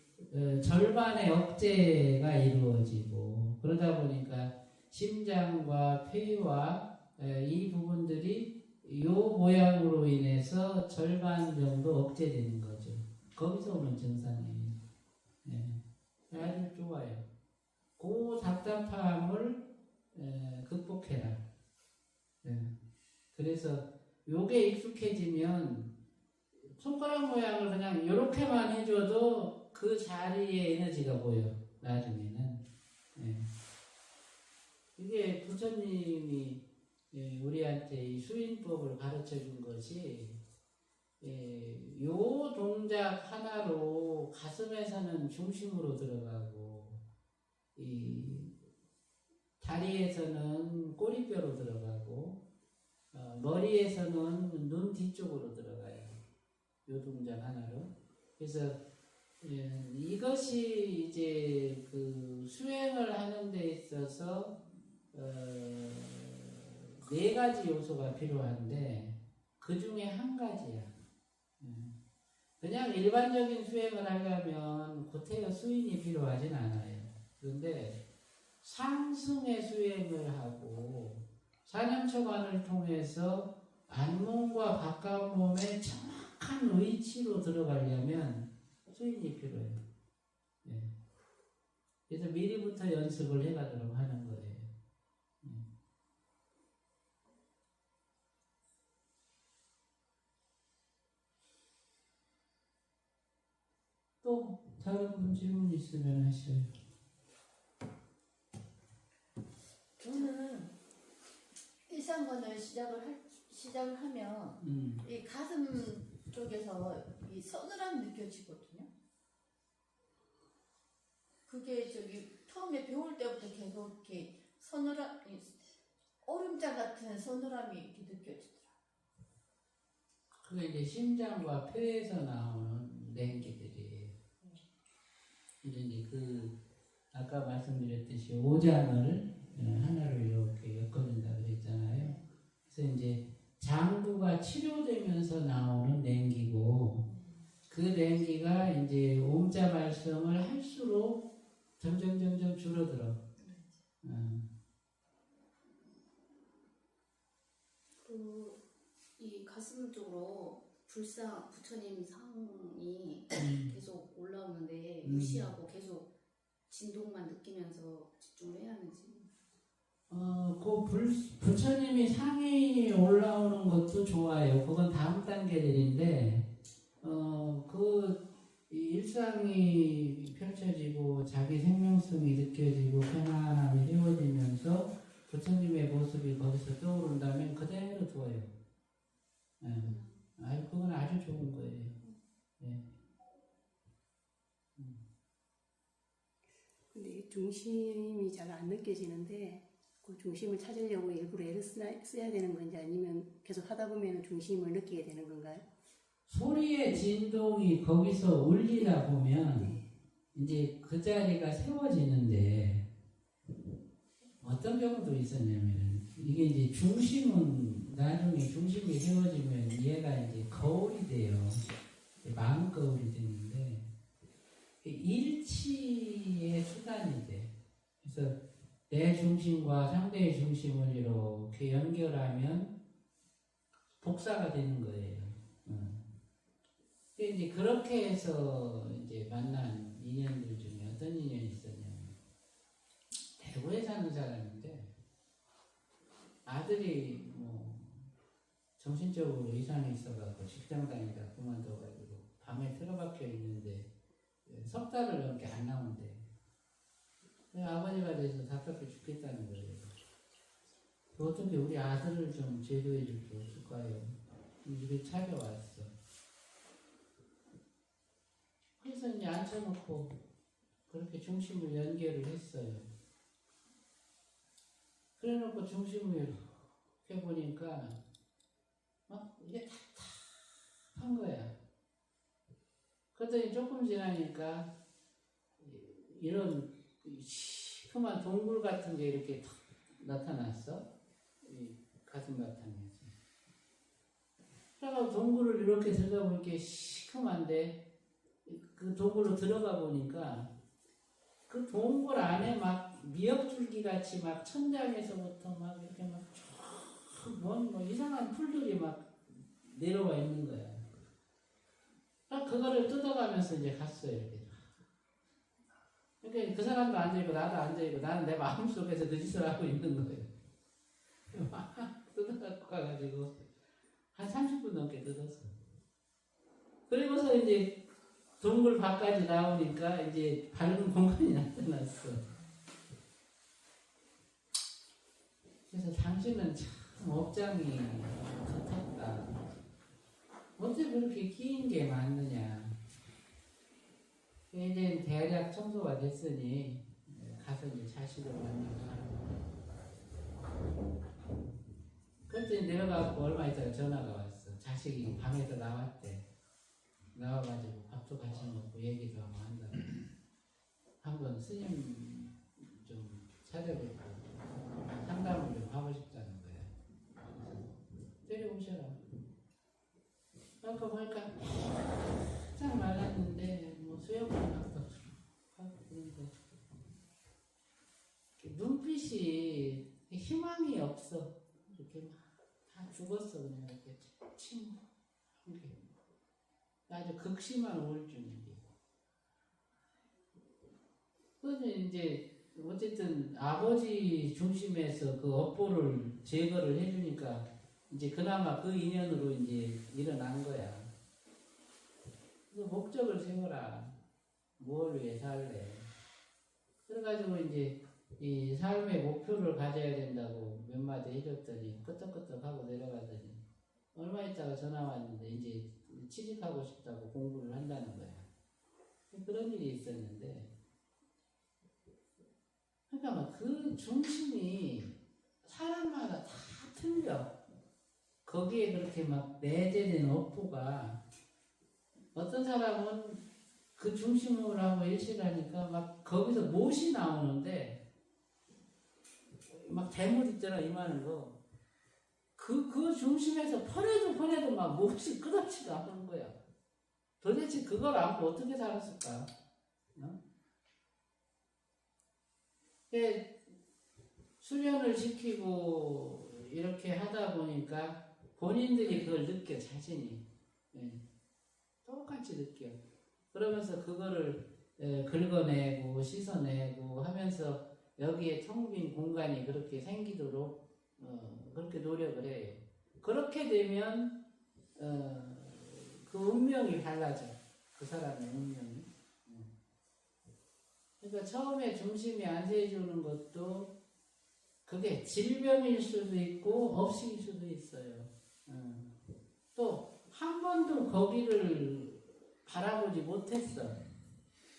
절반의 억제가 이루어지고 그러다 보니까 심장과 폐와 이 부분들이 요 모양으로 인해서 절반 정도 억제되는 거죠. 거기서 오는 증상이에요. 아주 좋아요. 그 답답함을 극복해라. 그래서 요게 익숙해지면 손가락 모양을 그냥 요렇게만 해줘도 그 자리에 에너지가 보여. 나중에는. 이게 부처님이 우리한테 이 수인법을 가르쳐 준 것이 요 동작 하나로 가슴에서는 중심으로 들어가고 이 다리에서는 꼬리뼈로 들어가고 머리에서는 눈 뒤쪽으로 들어가요. 요 동작 하나로. 그래서 이것이 이제 그 수행을 하는 데 있어서 4가지 요소가 필요한데 그 중에 한 가지야. 그냥 일반적인 수행을 하려면 구태여 수인이 필요하진 않아요. 그런데 상승의 수행을 하고 사념초관을 통해서 안몸과 바깥 몸의 정확한 위치로 들어가려면 수인이 필요해요. 그래서 미리부터 연습을 해가도록 하는 거예요. 또 다른 분 질문 있으면 하셔요. 저는 일상권을 시작을 하면 이 가슴 쪽에서 이 서늘함이 느껴지거든요. 그게 처음에 배울 때부터 계속 이렇게 얼음장 같은 서늘함이 이렇게 느껴지더라고요. 그게 이제 심장과 폐에서 나오는 냉기들이에요. 이제 아까 말씀드렸듯이 오장을 하나로 이렇게 엮어준다 그랬잖아요. 그래서 이제 장부가 치료되면서 나오는 냉기고 그 냉기가 이제 옴자 발성을 할수록 점점 줄어들어. 이 가슴 쪽으로 부처님 상이 계속 올라오는데 무시하고 계속 진동만 느끼면서 집중을 해야 하는지. 부처님이 상이 올라오는 것도 좋아요. 그건 다음 단계들인데, 일상이 펼쳐지고 자기 생명성이 느껴지고 편안함이 세워지면서 부처님의 모습이 거기서 떠오른다면 그대로 둬요. 그건 아주 좋은 거예요. 근데 중심이 잘 안 느껴지는데 그 중심을 찾으려고 일부러 애를 써야 되는 건지 아니면 계속 하다 보면 중심을 느끼게 되는 건가요? 소리의 진동이 거기서 울리다 보면 이제 그 자리가 세워지는데 어떤 경우도 있었냐면 이게 이제 중심은 나중에 중심이 세워지면 얘가 이제 거울이 돼요. 마음 거울이 되는데 일치의 수단이 돼. 그래서 내 중심과 상대의 중심을 이렇게 연결하면 복사가 되는 거예요. 이제 그렇게 해서 이제 만난 인연들 중에 어떤 인연이 있었냐면, 대구에 사는 사람인데 아들이 뭐 정신적으로 이상이 있어가지고 직장 다니다 그만둬가지고 밤에 틀어박혀 있는데 석 달을 넘게 안 나온대. 아버지가 돼서 답답해 죽겠다는 거예요. 어떻게 우리 아들을 좀 제도해 줄 수 없을까요? 집에 찾아왔어. 그래서 이제 앉혀놓고 그렇게 중심을 연결을 했어요. 그래 놓고 중심을 해보니까 막 이게 답답한 거야. 그랬더니 조금 지나니까 이런 시큼한 동굴 같은 게 이렇게 탁 나타났어. 이 가슴 바탕에서. 그래서 동굴을 이렇게 들어가 보니까 시큼한데 그 동굴로 들어가 보니까 그 동굴 안에 막 미역줄기 같이 막 천장에서부터 막 이렇게 막 뭐 이상한 풀들이 막 내려와 있는 거야. 그거를 뜯어가면서 이제 갔어요. 이렇게. 그러니까 그 사람도 앉아있고 나도 앉아있고 나는 내 마음속에서 그 짓을 하고 있는 거예요. 막 뜯어갖고 가가지고 한 30분 넘게 뜯었어. 그리고서 이제 동굴 밖까지 나오니까 이제 밝은 공간이 나타났어. 그래서 당신은 참 업장이 짙었다. 어째 그렇게 끼인 게 많느냐. 이제 대략 청소가 됐으니 가서 이제 자식을 만나고. 그랬더니 내려가고 얼마 있다가 전화가 왔어. 자식이 방에서 나왔대. 나와가지고 밥도 같이 먹고 얘기도 하고 한다고. 한번 스님 좀 찾아뵙고 상담을 좀 하고 싶다는 거야. 데려오셔라. 그러니까 보니까 쫙 말랐는데 뭐 수영장도 하고 그런데 눈빛이 희망이 없어. 이렇게 막 다 죽었어. 그냥 이렇게 침한 게. 아주 극심한 우울증이고. 그래서 이제 어쨌든 아버지 중심에서 그 업보를 제거를 해주니까 이제 그나마 그 인연으로 이제 일어난 거야. 그 목적을 세워라. 뭘 위해 살래? 그래가지고 이제 이 삶의 목표를 가져야 된다고 몇 마디 해줬더니 끄떡끄떡하고 내려가더니 얼마 있다가 전화 왔는데 이제 취직하고 싶다고 공부를 한다는 거야. 그런 일이 있었는데, 그러니까 그 중심이 사람마다 다 틀려. 거기에 그렇게 막 내재된 업보가 어떤 사람은 그 중심으로 하고 일실하니까 막 거기서 못이 나오는데 막 대못 있잖아 이만한 거. 그 중심에서 퍼내도 막 몹시 끝없이도 않는 거야. 도대체 그걸 안고 어떻게 살았을까? 어? 수련을 시키고 이렇게 하다 보니까 본인들이 그걸 느껴, 자신이. 똑같이 느껴. 그러면서 그거를 긁어내고 씻어내고 하면서 여기에 텅 빈 공간이 그렇게 생기도록 그렇게 노력을 해요. 그렇게 되면 그 운명이 달라져. 그 사람의 운명이. 그러니까 처음에 중심이 안세해주는 것도 그게 질병일 수도 있고 업식일 수도 있어요. 또 한 번도 거기를 바라보지 못했어.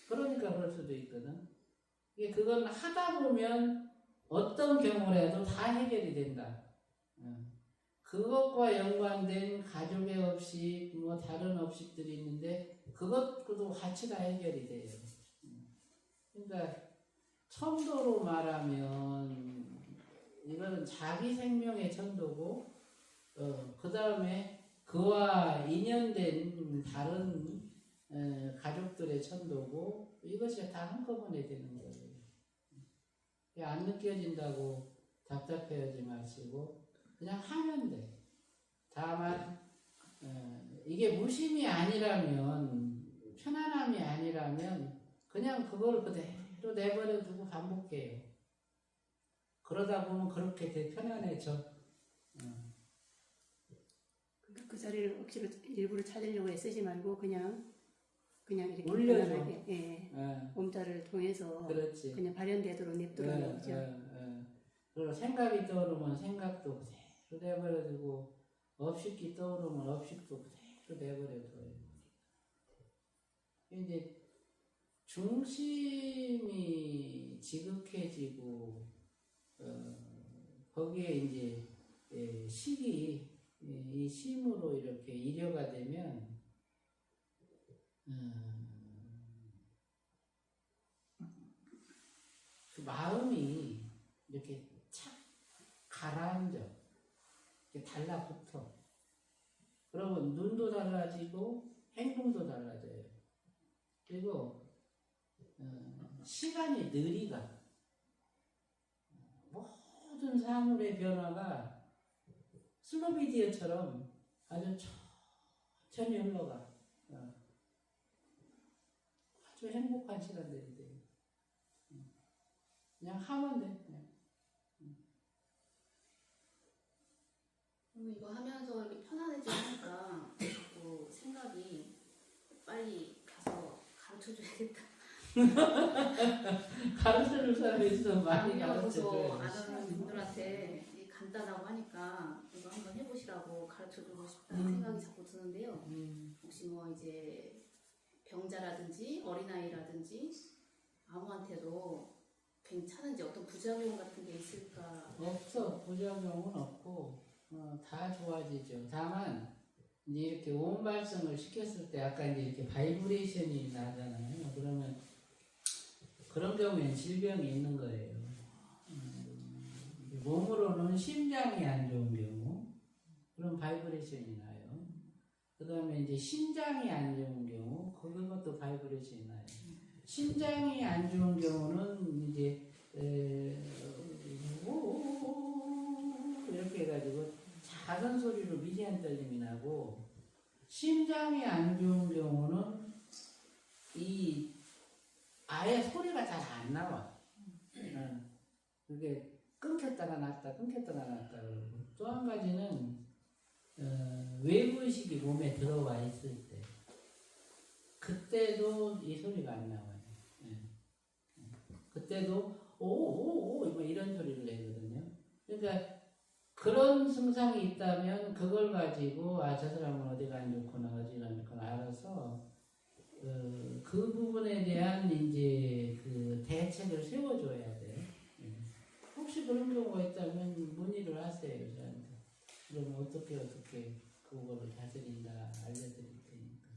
그러니까 그럴 수도 있거든. 그건 하다 보면 어떤 경우라도 다 해결이 된다. 그것과 연관된 가족의 업식, 뭐 다른 업식들이 있는데 그것도 같이 다 해결이 돼요. 그러니까 천도로 말하면 이거는 자기 생명의 천도고, 그 다음에 그와 인연된 다른 가족들의 천도고, 이것이 다 한꺼번에 되는 거예요. 안 느껴진다고 답답해하지 마시고 그냥 하면 돼. 다만 이게 무심이 아니라면 편안함이 아니라면 그냥 그걸 그대로 내버려 두고 반복해요. 그러다 보면 그렇게 되게 편안해져. 그러니까 그 자리를 억지로 일부러 찾으려고 애쓰지 말고 그냥 이렇게 올려줘. 편안하게, 예, 몸자를 통해서 그렇지. 그냥 발현되도록 냅두는 거죠. 그리고 생각이 떠오르면 생각도 그대로 내버려 두고 업식이 떠오르면 업식도 그대로 내버려 둬요. 이제 중심이 지극해지고 거기에 이제 식이 이 심으로 이렇게 일여가 되면 그 마음이 이렇게 착 가라앉아, 이렇게 달라붙어. 그러면 눈도 달라지고 행동도 달라져요. 그리고 시간이 느리가. 모든 사물의 변화가 슬로비디어처럼 아주 천천히 흘러가. 아주 행복한 시간들이 돼요. 그냥 하면 돼. 그냥. 이거 하면서 이렇게 편안해지니까 자꾸 생각이 빨리 가서 가르쳐줘야겠다. 가르쳐줄 사람이 있으면 많이 배워서 가르쳐줘야지. 아는 분들한테 이게 간단하고 하니까 이거 한번 해보시라고 가르쳐주고 싶다는 생각이 자꾸 드는데요. 혹시 뭐 이제 병자라든지 어린아이라든지 아무한테도 괜찮은지 어떤 부작용 같은 게 있을까? 없어. 부작용은 없고 다 좋아지죠. 다만 이제 이렇게 온 발성을 시켰을 때 아까 이제 이렇게 바이브레이션이 나잖아요. 그러면 그런 경우에는 질병이 있는 거예요. 몸으로는 심장이 안 좋은 경우, 그럼 바이브레이션이 나요. 그 다음에 이제 심장이 안 좋은 경우, 그것도 바이브레이션이 나요. 심장이 안 좋은 경우는 이제 이렇게 해가지고 작은 소리로 미세한 떨림이 나고, 심장이 안 좋은 경우는 이 아예 소리가 잘 안 나와. 그게 끊겼다가 났다, 끊겼다가 났다. 또 한 가지는 외부의식이 몸에 들어와 있을 때, 그때도 이 소리가 안 나와요. 그때도 오오오 뭐 이런 소리를 내거든요. 그러니까 그런 증상이 있다면 그걸 가지고 저 사람은 어디가 안 좋구나, 어디가 안 좋구나 알아서 그 부분에 대한 이제 그 대책을 세워줘야 돼. 혹시 그런 경우가 있다면 문의를 하세요, 저한테. 그러면 어떻게 그거를 다스린다 알려드릴 테니까.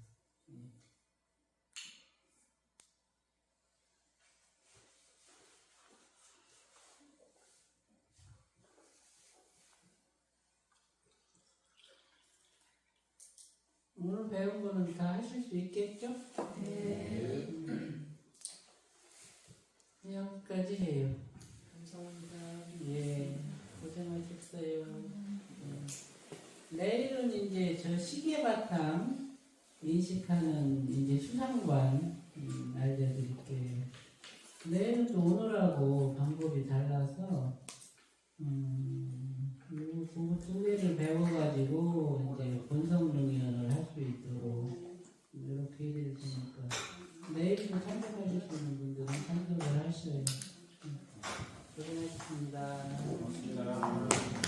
오늘 배운 거는 다 하실 수 있겠죠? 네. 여기까지 해요. 감사합니다. 예, 고생하셨어요. 내일은 이제 저 시계바탕 인식하는 이제 수상관 알려드릴게요. 내일은 또 오늘하고 방법이 달라서 그거 두 개를 배워가지고 이제 본성능연을 할 수 있도록 이렇게 해드릴 테니까 내일도 참석하실 수 있는 분들은 참석을 하셔요. 고생하셨습니다. 고맙습니다.